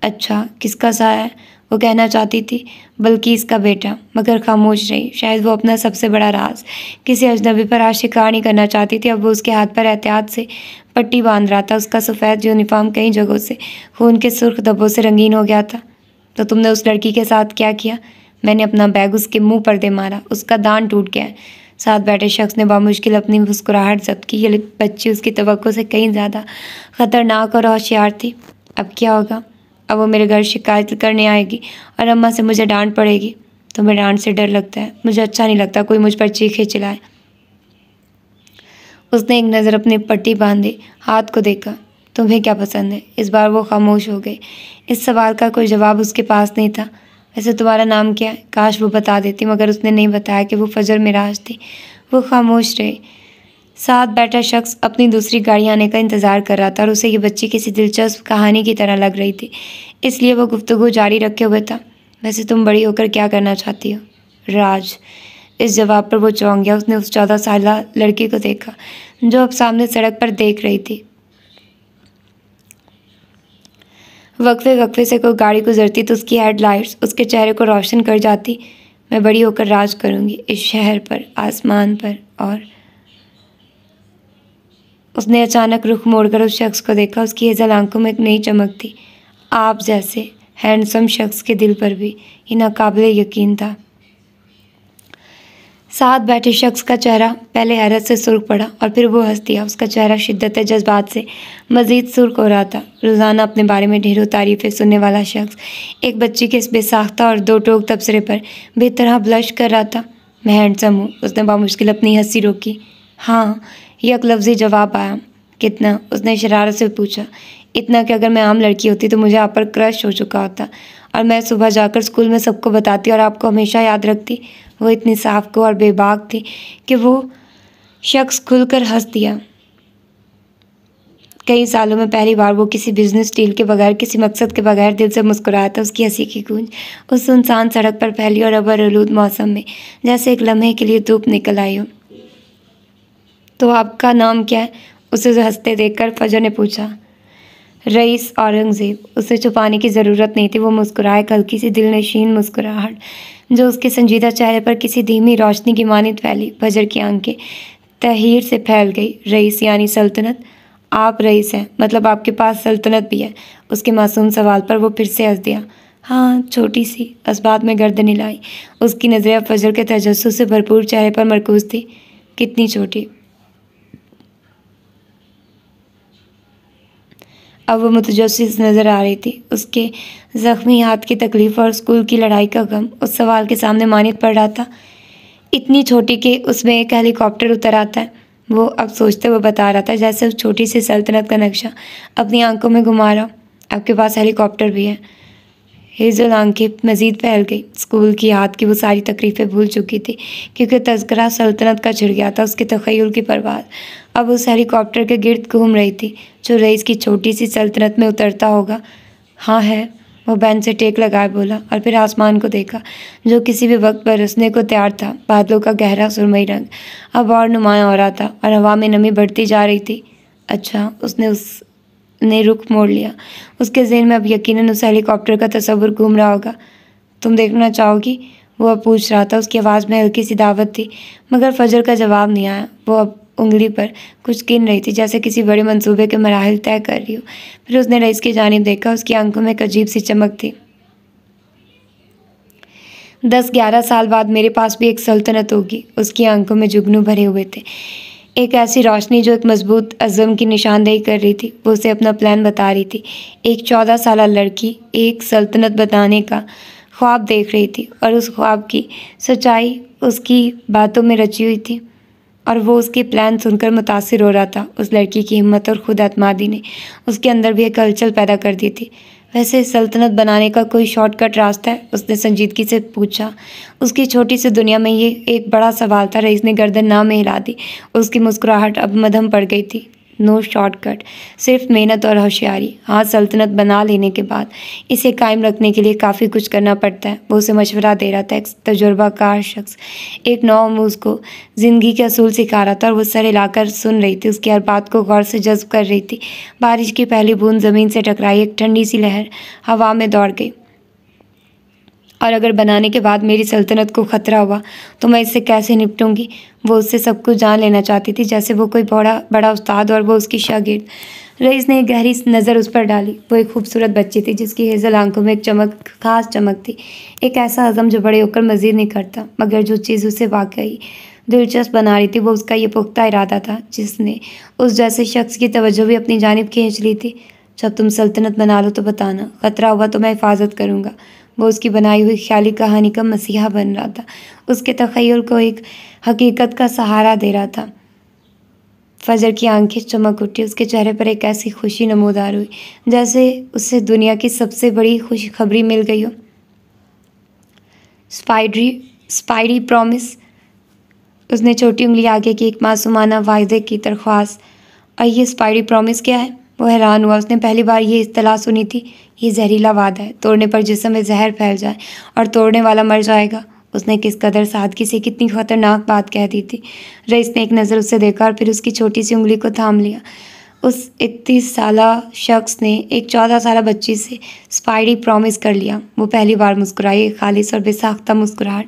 अच्छा, किसका साया है? वो कहना चाहती थी, बल्कि इसका बेटा, मगर खामोश रही। शायद वो अपना सबसे बड़ा राज किसी अजनबी पर आशिकार नहीं करना चाहती थी। अब वो उसके हाथ पर एहतियात से पट्टी बांध रहा था। उसका सफ़ेद यूनिफॉर्म कई जगहों से खून के सुर्ख धब्बों से रंगीन हो गया था। तो तुमने उस लड़की के साथ क्या किया? मैंने अपना बैग उसके मुंह पर दे मारा, उसका दांत टूट गया। साथ बैठे शख्स ने बामुश्किल अपनी मुस्कुराहट जब्त की। ये बच्ची उसकी तवक्को से कहीं ज़्यादा ख़तरनाक और होशियार थी। अब क्या होगा? अब वो मेरे घर शिकायत करने आएगी और अम्मा से मुझे डांट पड़ेगी। तुम्हें डांट से डर लगता है, मुझे अच्छा नहीं लगता कोई मुझ पर चीखे चिल्लाए। उसने एक नज़र अपनी पट्टी बांधी, हाथ को देखा। तुम्हें क्या पसंद है? इस बार वो खामोश हो गई। इस सवाल का कोई जवाब उसके पास नहीं था। वैसे तुम्हारा नाम क्या है? काश वो बता देती, मगर उसने नहीं बताया कि वो फजर मिराज थी। वो खामोश रही। साथ बैठा शख्स अपनी दूसरी गाड़ी आने का इंतज़ार कर रहा था और उसे ये बच्ची किसी दिलचस्प कहानी की तरह लग रही थी, इसलिए वो गुफ्तगू जारी रखे हुए था। वैसे तुम बड़ी होकर क्या करना चाहती हो? राज। इस जवाब पर वो चौंक गया। उसने उस 14 साला लड़की को देखा जो अब सामने सड़क पर देख रही थी। वक्फे वक्फे से कोई गाड़ी गुजरती तो उसकी हेडलाइट्स उसके चेहरे को रोशन कर जाती। मैं बड़ी होकर राज करूंगी इस शहर पर, आसमान पर। और उसने अचानक रुख मोड़कर उस शख्स को देखा। उसकी हेजल आंखों में एक नई चमक थी। आप जैसे हैंडसम शख्स के दिल पर भी ये नाकाबिले यकीन था। साथ बैठे शख्स का चेहरा पहले हैरत से सुर्ख पड़ा और फिर वो हंस दिया। उसका चेहरा शिद्दत जज्बात से मज़ीद सुर्ख हो रहा था। रोज़ाना अपने बारे में ढेरों तारीफ़ें सुनने वाला शख्स एक बच्ची के इस बेसाख्ता और दो टोक तबसरे पर बेतरह ब्लश कर रहा था। मैं हैंडसम हूँ। उसने बामुश्किल अपनी हंसी रोकी। हाँ, यक लफ्ज़ी जवाब आया। कितना? उसने शरारत से पूछा। इतना कि अगर मैं आम लड़की होती तो मुझे आप पर क्रश हो चुका होता और मैं सुबह जाकर स्कूल में सबको बताती और आपको हमेशा याद रखती। वो इतनी साफ को और बेबाक थी कि वो शख्स खुलकर हंस दिया। कई सालों में पहली बार वो किसी बिजनेस डील के बगैर, किसी मकसद के बगैर दिल से मुस्कुराया था। उसकी हंसी की गूंज उस सुनसान सड़क पर फैली और अबर-आलूद मौसम में जैसे एक लम्हे के लिए धूप निकल आई हो। तो आपका नाम क्या है? उसे हंसते देखकर फजर ने पूछा। रईस औरंगज़ेब। उसे छुपाने की ज़रूरत नहीं थी। वो मुस्कुराए, हल्की सी दिलनशीन मुस्कुराहट जो उसके संजीदा चेहरे पर किसी धीमी रोशनी की मानित फैली। फजर की आंखें तहीर से फैल गई। रईस यानी सल्तनत? आप रईस हैं, मतलब आपके पास सल्तनत भी है? उसके मासूम सवाल पर वो फिर से हंस दिया। हाँ, छोटी सी। अस्बात में गर्दन हिलाई। उसकी नज़रें अब फजर के तजस्सुस से भरपूर चेहरे पर मरकूज थी। कितनी छोटी? अब वो मुतजस्सिस नज़र आ रही थी। उसके ज़ख्मी हाथ की तकलीफ़ और स्कूल की लड़ाई का गम उस सवाल के सामने मानित पड़ रहा था। इतनी छोटी कि उसमें एक हेलीकॉप्टर उतर आता है। वो अब सोचते हुए बता रहा था जैसे उस छोटी सी सल्तनत का नक्शा अपनी आंखों में घुमा रहा। आपके पास हेलीकॉप्टर भी है? हेज़ल आंखें मज़ीद फैल गई। स्कूल की याद की वो सारी तकलीफ़ें भूल चुकी थी क्योंकि तज़किरा सल्तनत का छिड़ गया था। उसके तख़य्युल की परवाज़ अब उस हेलीकॉप्टर के गिर्द घूम रही थी जो रईस की छोटी सी सल्तनत में उतरता होगा। हाँ है, वो बेंच से टेक लगाए बोला और फिर आसमान को देखा जो किसी भी वक्त बरसने को तैयार था। बादलों का गहरा सुरमई रंग अब और नुमायाँ हो रहा था और हवा में नमी बढ़ती जा रही थी। अच्छा, उसने रुख मोड़ लिया। उसके ज़हन में अब यकीनन उस हेलीकॉप्टर का तस्वुर घूम रहा होगा। तुम देखना चाहोगी? वो अब पूछ रहा था। उसकी आवाज़ में हल्की सी दावत थी, मगर फजर का जवाब नहीं आया। वो अब उंगली पर कुछ गिन रही थी जैसे किसी बड़े मंसूबे के मराहिल तय कर रही हो। फिर उसने रईस की जानिब देखा। उसकी आंखों में एक अजीब सी चमक थी। 10-11 साल बाद मेरे पास भी एक सल्तनत होगी। उसकी आंखों में जुगनू भरे हुए थे, एक ऐसी रोशनी जो एक मजबूत अज़्म की निशानदेही कर रही थी। वो उसे अपना प्लान बता रही थी। एक 14 साला लड़की एक सल्तनत बनाने का ख्वाब देख रही थी और उस ख्वाब की सच्चाई उसकी बातों में रची हुई थी और वो उसके प्लान सुनकर मुतासिर हो रहा था। उस लड़की की हिम्मत और खुद एतमादी ने उसके अंदर भी एक हलचल पैदा कर दी थी। वैसे सल्तनत बनाने का कोई शॉर्टकट रास्ता है? उसने संजीदगी से पूछा। उसकी छोटी सी दुनिया में ये एक बड़ा सवाल था। रईस ने गर्दन ना में हिला दी। उसकी मुस्कुराहट अब मध्यम पड़ गई थी। नो शॉर्टकट, सिर्फ मेहनत और होशियारी। हाँ, सल्तनत बना लेने के बाद इसे कायम रखने के लिए काफ़ी कुछ करना पड़ता है। वो उसे मशवरा दे रहा था। एक तजुर्बाकार शख्स एक नौआमूज़ को ज़िंदगी के असूल सिखा रहा था और वो सर हिलाकर सुन रही थी। उसकी हर बात को गौर से जज्ब कर रही थी। बारिश की पहली बूंद ज़मीन से टकराई। एक ठंडी सी लहर हवा में दौड़ गई। और अगर बनाने के बाद मेरी सल्तनत को ख़तरा हुआ तो मैं इससे कैसे निपटूंगी? वो उससे सब कुछ जान लेना चाहती थी, जैसे वो कोई बड़ा उस्ताद और वो उसकी शागिर्द। रईस ने एक गहरी नज़र उस पर डाली। वो एक खूबसूरत बच्ची थी जिसकी हेज़ल आंखों में एक खास चमक थी। एक ऐसा अज़म जो बड़े होकर मज़ीद नहीं करता, मगर जो चीज़ उसे वाकई दिलचस्प बना रही थी वो उसका ये पुख्ता इरादा था जिसने उस जैसे शख्स की तवज्जो भी अपनी जानिब खींच ली थी। जब तुम सल्तनत बना लो तो बताना, खतरा हुआ तो मैं हिफाजत करूँगा। वो उसकी बनाई हुई ख्याली कहानी का मसीहा बन रहा था, उसके तख़य्युल को एक हकीकत का सहारा दे रहा था। फजर की आंखें चमक उठी, उसके चेहरे पर एक ऐसी खुशी नमूदार हुई जैसे उसे दुनिया की सबसे बड़ी खुशखबरी मिल गई हो। स्पाइडी प्रॉमिस, उसने छोटी उंगली आगे की, एक मासूमाना वायदे की दरख्वास्त। और ये स्पाइडी प्रॉमिस क्या है? वो हैरान हुआ, उसने पहली बार ये इस्तलाह सुनी थी। ये जहरीला वादा है, तोड़ने पर जिस्म में जहर फैल जाए और तोड़ने वाला मर जाएगा। उसने किस कदर सादगी से कितनी खतरनाक बात कह दी थी। रईस ने एक नज़र उसे देखा और फिर उसकी छोटी सी उंगली को थाम लिया। उस 31 साला शख्स ने एक 14 साला बच्ची से स्पाइडी प्रॉमिस कर लिया। वो पहली बार मुस्कुराई, एक खालिस और बेसाख्ता मुस्कुराहट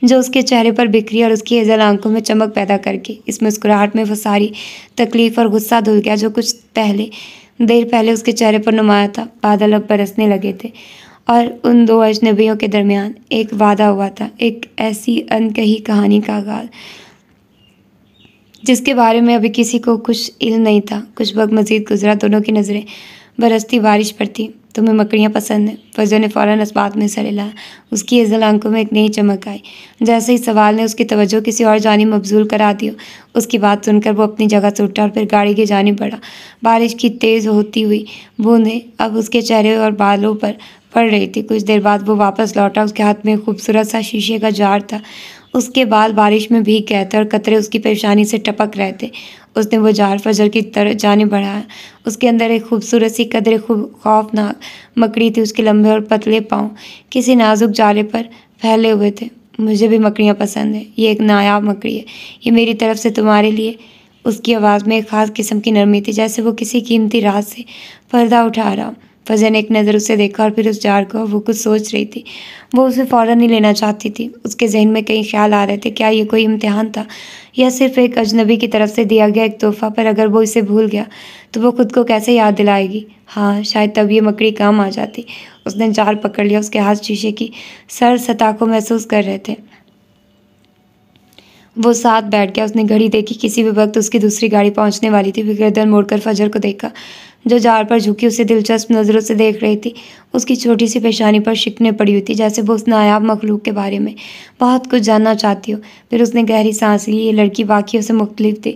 जो उसके चेहरे पर बिखरी और उसकी हेज़ल आंखों में चमक पैदा करके। इस मुस्कुराहट में वो सारी तकलीफ़ और गुस्सा धुल गया जो कुछ देर पहले उसके चेहरे पर नुमाया था। बादल अब बरसने लगे थे और उन दो अजनबियों के दरमियान एक वादा हुआ था, एक ऐसी अनकही कहानी का आगाज़ जिसके बारे में अभी किसी को कुछ इल्म नहीं था। कुछ वक्त मज़ीद गुजरा, दोनों की नज़रें बरसती बारिश पर थी। तुम्हें मकड़ियाँ पसंद हैं? फजर ने फ़ौरन इस बात में सर हिलाया। उसकी हेज़ल आंखों में एक नई चमक आई। जैसे ही सवाल ने उसकी तवज्जो किसी और जानिब मबजूल करा दी हो। उसकी बात सुनकर वो अपनी जगह से उठा और फिर गाड़ी की जानिब बढ़ा। बारिश की तेज़ होती हुई बूंदें अब उसके चेहरे और बालों पर पड़ रही थी। कुछ देर बाद वो वापस लौटा, उसके हाथ में खूबसूरत सा शीशे का जार था। उसके बाल बारिश में भीग गए थे और कतरे उसकी पेशानी से टपक रहे थे। उसने वो जार फजर की तरफ जाने बढ़ाया। उसके अंदर एक खूबसूरत सी कदरे खौफनाक मकड़ी थी। उसके लंबे और पतले पाँव किसी नाजुक जाले पर फैले हुए थे। मुझे भी मकड़ियाँ पसंद है, ये एक नायाब मकड़ी है, ये मेरी तरफ से तुम्हारे लिए। उसकी आवाज़ में एक ख़ास किस्म की नरमी थी, जैसे वो किसी कीमती राज से पर्दा उठा रहा। फजर ने एक नज़र उसे देखा और फिर उस जार को। वो कुछ सोच रही थी। वो उसे फ़ौरन ही लेना चाहती थी। उसके जहन में कई ख्याल आ रहे थे। क्या ये कोई इम्तिहान था या सिर्फ एक अजनबी की तरफ से दिया गया एक तोहफ़ा? पर अगर वो इसे भूल गया तो वो खुद को कैसे याद दिलाएगी? हाँ, शायद तब ये मकड़ी काम आ जाती। उसने जार पकड़ लिया। उसके हाथ शीशे की सर सतह को महसूस कर रहे थे। वो साथ बैठ गया। उसने घड़ी देखी, किसी भी वक्त उसकी दूसरी गाड़ी पहुंचने वाली थी। फिर गर्दन मोड़कर फजर को देखा जो जार पर झुकी उसे दिलचस्प नज़रों से देख रही थी। उसकी छोटी सी पेशानी पर शिकने पड़ी हुई थी, जैसे वो उस नायाब मखलूक के बारे में बहुत कुछ जानना चाहती हो। फिर उसने गहरी सांस ली। ये लड़की बाकियों से मुख्तलिफ थी।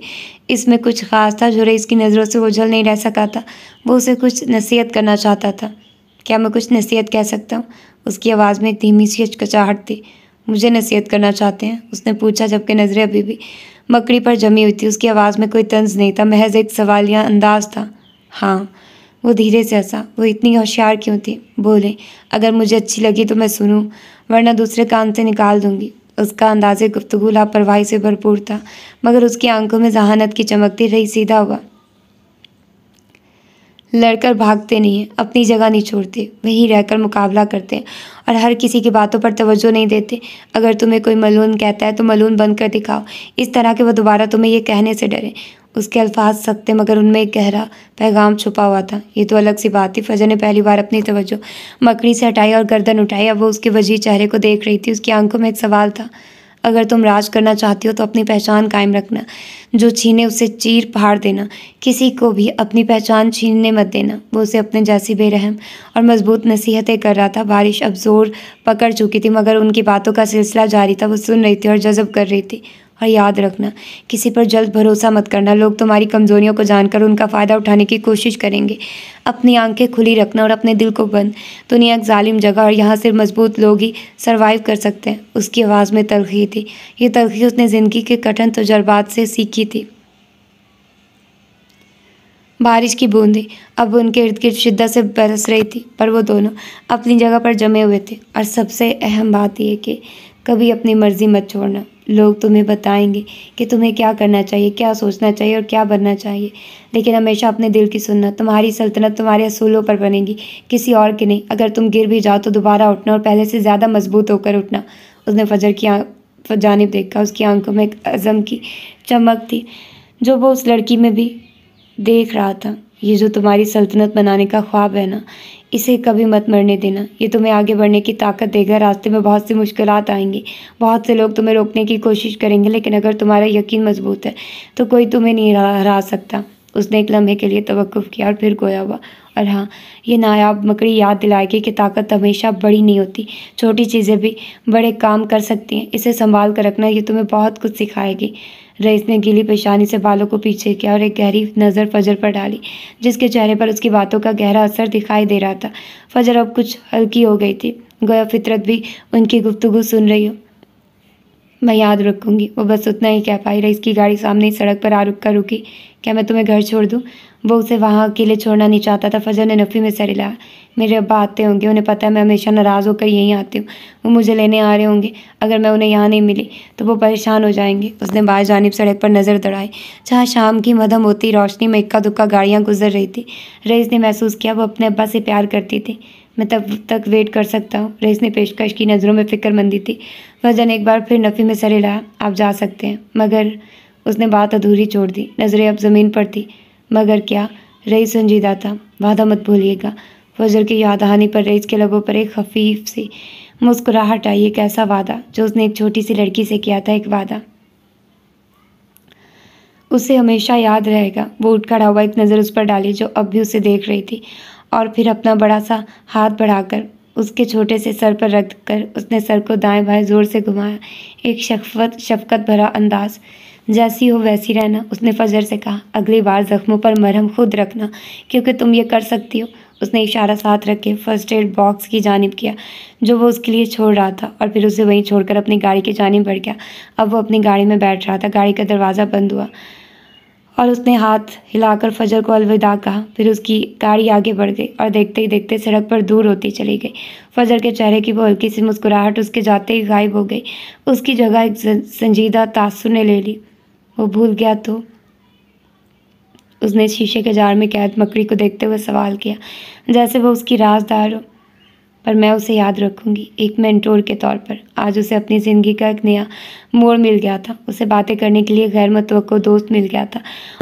इसमें कुछ ख़ास था जो रईस की नज़रों से ओझल नहीं रह सका था। वो उसे कुछ नसीहत करना चाहता था। क्या मैं कुछ नसीहत कह सकता हूँ? उसकी आवाज़ में एक धीमी सी हिचकिचाहट थी। मुझे नसीहत करना चाहते हैं? उसने पूछा, जबकि नज़रें अभी भी मकड़ी पर जमी हुई थी। उसकी आवाज़ में कोई तंज नहीं था, महज एक सवालिया अंदाज था। हाँ, वो धीरे से हंसा। वो इतनी होशियार क्यों थी? बोले, अगर मुझे अच्छी लगी तो मैं सुनूं, वरना दूसरे कान से निकाल दूंगी। उसका अंदाज़े गुफ्तगू लापरवाही से भरपूर था, मगर उसकी आंखों में जहानत की चमक थी। रही सीधा हुआ। लड़कर भागते नहीं हैं, अपनी जगह नहीं छोड़ते, वहीं रहकर मुकाबला करते हैं और हर किसी की बातों पर तवज्जो नहीं देते। अगर तुम्हें कोई मलून कहता है तो मलून बन कर दिखाओ, इस तरह के वह दोबारा तुम्हें ये कहने से डरे। उसके अल्फाज सख्त थे, मगर उनमें एक गहरा पैगाम छुपा हुआ था। ये तो अलग सी बात थी। फजर ने पहली बार अपनी तवज्जो मकड़ी से हटाई और गर्दन उठाई। अब वो उसके वजीह चेहरे को देख रही थी। उसकी आंखों में एक सवाल था। अगर तुम राज करना चाहती हो तो अपनी पहचान कायम रखना, जो छीने उसे चीर फाड़ देना, किसी को भी अपनी पहचान छीनने मत देना। वो उसे अपने जैसी बेरहम और मजबूत नसीहतें कर रहा था। बारिश अब जोर पकड़ चुकी थी, मगर उनकी बातों का सिलसिला जारी था। वो सुन रही थी और जज़ब कर रही थी। और याद रखना, किसी पर जल्द भरोसा मत करना। लोग तुम्हारी कमज़ोरियों को जानकर उनका फ़ायदा उठाने की कोशिश करेंगे। अपनी आंखें खुली रखना और अपने दिल को बंद। दुनिया एक जालिम जगह और यहाँ सिर्फ मजबूत लोग ही सर्वाइव कर सकते हैं। उसकी आवाज़ में तल्खी थी। ये तल्खी उसने ज़िंदगी के कठिन तजुर्बात से सीखी थी। बारिश की बूंदें अब उनके इर्द गिर्द शिद्दत से बरस रही थी, पर वो दोनों अपनी जगह पर जमे हुए थे। और सबसे अहम बात यह कि कभी अपनी मर्ज़ी मत छोड़ना। लोग तुम्हें बताएंगे कि तुम्हें क्या करना चाहिए, क्या सोचना चाहिए और क्या बनना चाहिए, लेकिन हमेशा अपने दिल की सुनना। तुम्हारी सल्तनत तुम्हारे असूलों पर बनेगी, किसी और की नहीं। अगर तुम गिर भी जाओ तो दोबारा उठना और पहले से ज़्यादा मजबूत होकर उठना। उसने फजर की जानिब देखा। उसकी आंखों में एक अज़म की चमक थी जो वो उस लड़की में भी देख रहा था। ये जो तुम्हारी सल्तनत बनाने का ख्वाब है ना, इसे कभी मत मरने देना। ये तुम्हें आगे बढ़ने की ताकत देगा। रास्ते में बहुत सी मुश्किलात आएंगी, बहुत से लोग तुम्हें रोकने की कोशिश करेंगे, लेकिन अगर तुम्हारा यकीन मजबूत है तो कोई तुम्हें नहीं हरा सकता। उसने एक लम्हे के लिए तवक्कुफ किया और फिर गोया हुआ, और हाँ, ये नायाब मकड़ी याद दिलाएगी कि ताकत हमेशा बड़ी नहीं होती, छोटी चीज़ें भी बड़े काम कर सकती हैं। इसे संभाल कर रखना, ये तुम्हें बहुत कुछ सिखाएगी। रईस ने गीली पेशानी से बालों को पीछे किया और एक गहरी नज़र फजर पर डाली, जिसके चेहरे पर उसकी बातों का गहरा असर दिखाई दे रहा था। फजर अब कुछ हल्की हो गई थी, गोया फितरत भी उनकी गुफ्तगू सुन रही हो। मैं याद रखूंगी, वो बस उतना ही कह पाई। रईस की गाड़ी सामने ही सड़क पर आ रुकी। क्या मैं तुम्हें घर छोड़ दूँ? वो उसे वहाँ अकेले छोड़ना नहीं चाहता था। फजर ने नफ़ी में सर हिलाया। मेरे अब्बा आते होंगे, उन्हें पता है मैं हमेशा नाराज़ होकर यहीं आती हूँ। वो मुझे लेने आ रहे होंगे। अगर मैं उन्हें यहाँ नहीं मिली तो वो परेशान हो जाएंगे। उसने बाएं जानिब सड़क पर नज़र दौड़ाई, जहाँ शाम की मध्यम होती रोशनी में इक्का दुक्का गाड़ियाँ गुजर रही थी। रईस ने महसूस किया वो अपने अब्बा से प्यार करती थी। मैं तब तक वेट कर सकता हूँ। रईस ने पेशकश की, नज़रों में फ़िक्रमंदी थी। फजर ने एक बार फिर नफ़ी में सर हिलाया। आप जा सकते हैं। मगर उसने बात अधूरी छोड़ दी। नज़रें अब ज़मीन पर थी। मगर क्या? रईस संजीदा था। वादा मत भूलिएगा। फजर की याद आने पर रईस के लबों पर एक खफीफ सी मुस्कुराहट आई। एक ऐसा वादा जो उसने एक छोटी सी लड़की से किया था, एक वादा उसे हमेशा याद रहेगा। वो उठ खड़ा हुआ, एक नज़र उस पर डाली जो अब भी उसे देख रही थी, और फिर अपना बड़ा सा हाथ बढ़ाकर उसके छोटे से सर पर रख कर उसने सर को दाएं बाएं ज़ोर से घुमाया। एक शफ़क़त भरा अंदाज। जैसी हो वैसी रहना, उसने फजर से कहा। अगली बार ज़ख्मों पर मरहम खुद रखना, क्योंकि तुम ये कर सकती हो। उसने इशारा साथ रख के फर्स्ट एड बॉक्स की जानिब किया जो वो उसके लिए छोड़ रहा था, और फिर उसे वहीं छोड़कर अपनी गाड़ी की जानिब बढ़ गया। अब वो अपनी गाड़ी में बैठ रहा था। गाड़ी का दरवाज़ा बंद हुआ और उसने हाथ हिलाकर फजर को अलविदा कहा। फिर उसकी गाड़ी आगे बढ़ गई और देखते ही देखते सड़क पर दूर होती चली गई। फजर के चेहरे की वो हल्की सी मुस्कुराहट उसके जाते ही गायब हो गई। उसकी जगह एक संजीदा तासुर ने ले ली। वो भूल गया तो? उसने शीशे के जार में कैद मकड़ी को देखते हुए सवाल किया, जैसे वो उसकी राजदार हो। पर मैं उसे याद रखूंगी, एक मेंटोर के तौर पर। आज उसे अपनी ज़िंदगी का एक नया मोड़ मिल गया था। उसे बातें करने के लिए गैर मुतवक्को दोस्त मिल गया था।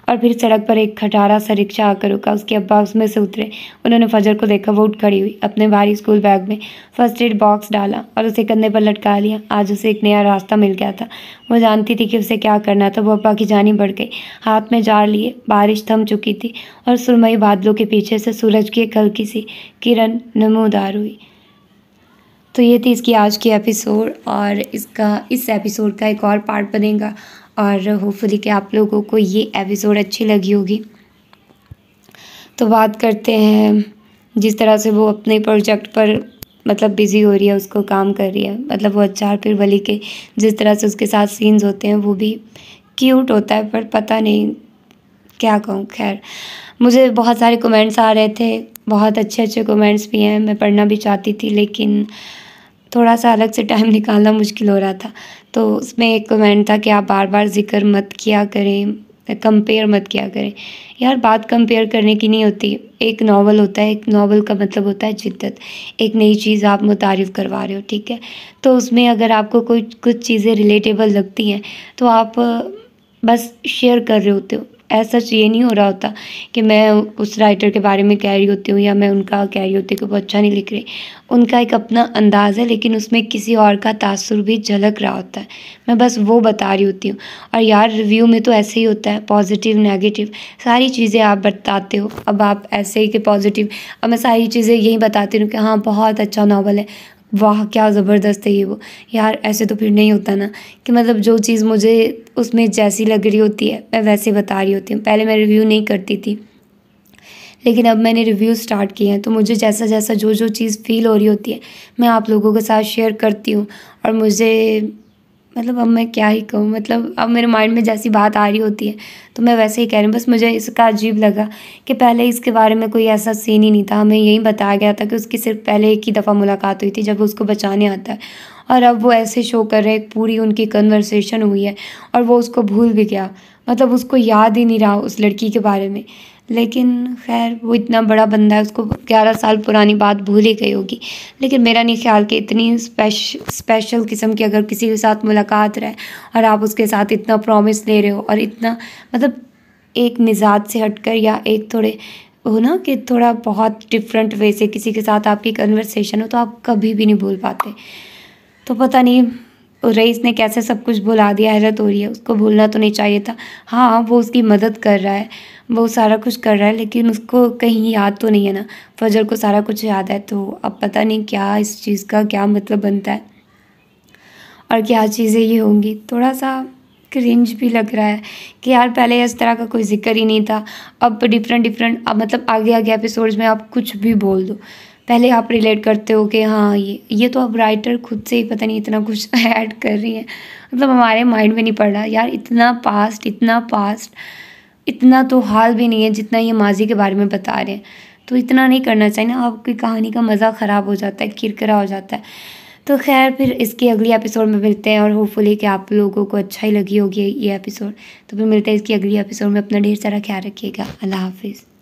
और फिर सड़क पर एक खटारा सा रिक्शा आकर रुका। उसके अब्बा उसमें से उतरे। उन्होंने फजर को देखा। वो उठ खड़ी हुई, अपने भारी स्कूल बैग में फर्स्ट एड बॉक्स डाला और उसे कंधे पर लटका लिया। आज उसे एक नया रास्ता मिल गया था। वो जानती थी कि उसे क्या करना था। वो अब्बा की जानिब बढ़ गई, हाथ में जार लिए। बारिश थम चुकी थी और सुरमई बादलों के पीछे से सूरज की एक हल्की सी किरण नमूदार हुई। तो ये थी इसकी आज की एपिसोड, और इस एपिसोड का एक और पार्ट बनेगा, और होपफुली कि आप लोगों को ये एपिसोड अच्छी लगी होगी। तो बात करते हैं जिस तरह से वो अपने प्रोजेक्ट पर मतलब बिज़ी हो रही है, उसको काम कर रही है। मतलब वो अचार फिर वली के जिस तरह से उसके साथ सीन्स होते हैं वो भी क्यूट होता है, पर पता नहीं क्या कहूँ। खैर, मुझे बहुत सारे कमेंट्स आ रहे थे, बहुत अच्छे अच्छे कमेंट्स भी हैं, मैं पढ़ना भी चाहती थी, लेकिन थोड़ा सा अलग से टाइम निकालना मुश्किल हो रहा था। तो उसमें एक कमेंट था कि आप बार बार ज़िक्र मत किया करें, कंपेयर मत किया करें। यार, बात कंपेयर करने की नहीं होती। एक नावल होता है, एक नावल का मतलब होता है जिद्दत। एक नई चीज़ आप मुतारिफ़ करवा रहे हो, ठीक है, तो उसमें अगर आपको कोई कुछ चीज़ें रिलेटेबल लगती हैं तो आप बस शेयर कर रहे होते हो। ऐसा ये नहीं हो रहा होता कि मैं उस राइटर के बारे में कह रही होती हूँ या मैं उनका कह रही होती हूँ कि वो अच्छा नहीं लिख रहे। उनका एक अपना अंदाज़ है, लेकिन उसमें किसी और का तासुर भी झलक रहा होता है। मैं बस वो बता रही होती हूँ। और यार, रिव्यू में तो ऐसे ही होता है, पॉजिटिव नेगेटिव सारी चीज़ें आप बताते हो। अब आप ऐसे ही कि पॉजिटिव, अब मैं सारी चीज़ें यही बताती हूँ कि हाँ बहुत अच्छा नावल है, वाह क्या ज़बरदस्त है ये वो। यार, ऐसे तो फिर नहीं होता ना, कि मतलब जो चीज़ मुझे उसमें जैसी लग रही होती है मैं वैसे बता रही होती हूँ। पहले मैं रिव्यू नहीं करती थी, लेकिन अब मैंने रिव्यू स्टार्ट किए हैं, तो मुझे जैसा जैसा जो जो चीज़ फ़ील हो रही होती है मैं आप लोगों के साथ शेयर करती हूँ। और मुझे मतलब अब मैं क्या ही कहूँ, मतलब अब मेरे माइंड में जैसी बात आ रही होती है तो मैं वैसे ही कह रही हूँ। बस मुझे इसका अजीब लगा कि पहले इसके बारे में कोई ऐसा सीन ही नहीं था। हमें यही बताया गया था कि उसकी सिर्फ पहले एक ही दफ़ा मुलाकात हुई थी जब वो उसको बचाने आता है, और अब वो ऐसे शो कर रहे हैं पूरी उनकी कन्वर्सेशन हुई है और वो उसको भूल भी गया। मतलब उसको याद ही नहीं रहा उस लड़की के बारे में। लेकिन खैर, वो इतना बड़ा बंदा है, उसको 11 साल पुरानी बात भूल ही गई होगी। लेकिन मेरा नहीं ख्याल कि इतनी स्पेशल किस्म की अगर किसी के साथ मुलाकात रहे और आप उसके साथ इतना प्रॉमिस ले रहे हो और इतना मतलब एक मिजाज से हटकर या एक थोड़े हो ना कि थोड़ा बहुत डिफरेंट वे से किसी के साथ आपकी कन्वर्सेशन हो, तो आप कभी भी नहीं भूल पाते। तो पता नहीं और रईस ने कैसे सब कुछ भुला दिया, हैरत हो रही है। उसको भूलना तो नहीं चाहिए था। हाँ, वो उसकी मदद कर रहा है, वो सारा कुछ कर रहा है, लेकिन उसको कहीं याद तो नहीं है ना। फजर को सारा कुछ याद है, तो अब पता नहीं क्या इस चीज़ का क्या मतलब बनता है और क्या चीज़ें ये होंगी। थोड़ा सा क्रिंज भी लग रहा है कि यार पहले इस तरह का कोई ज़िक्र ही नहीं था। अब डिफरेंट अब मतलब आगे आगे एपिसोड्स में आप कुछ भी बोल दो, पहले आप रिलेट करते हो कि हाँ ये तो अब राइटर खुद से ही पता नहीं इतना कुछ ऐड कर रही है। मतलब हमारे माइंड में नहीं पड़ रहा यार, इतना पास्ट इतना तो हाल भी नहीं है जितना ये माजी के बारे में बता रहे हैं। तो इतना नहीं करना चाहिए ना, आपकी कहानी का मज़ा ख़राब हो जाता है, किरकिरा हो जाता है। तो खैर फिर इसकी अगली एपिसोड में मिलते हैं और होपफुली कि आप लोगों को अच्छा ही लगी होगी ये एपिसोड। तो फिर मिलते हैं इसकी अगली एपिसोड में। अपना ढेर सारा ख्याल रखिएगा। अल्लाह हाफिज़।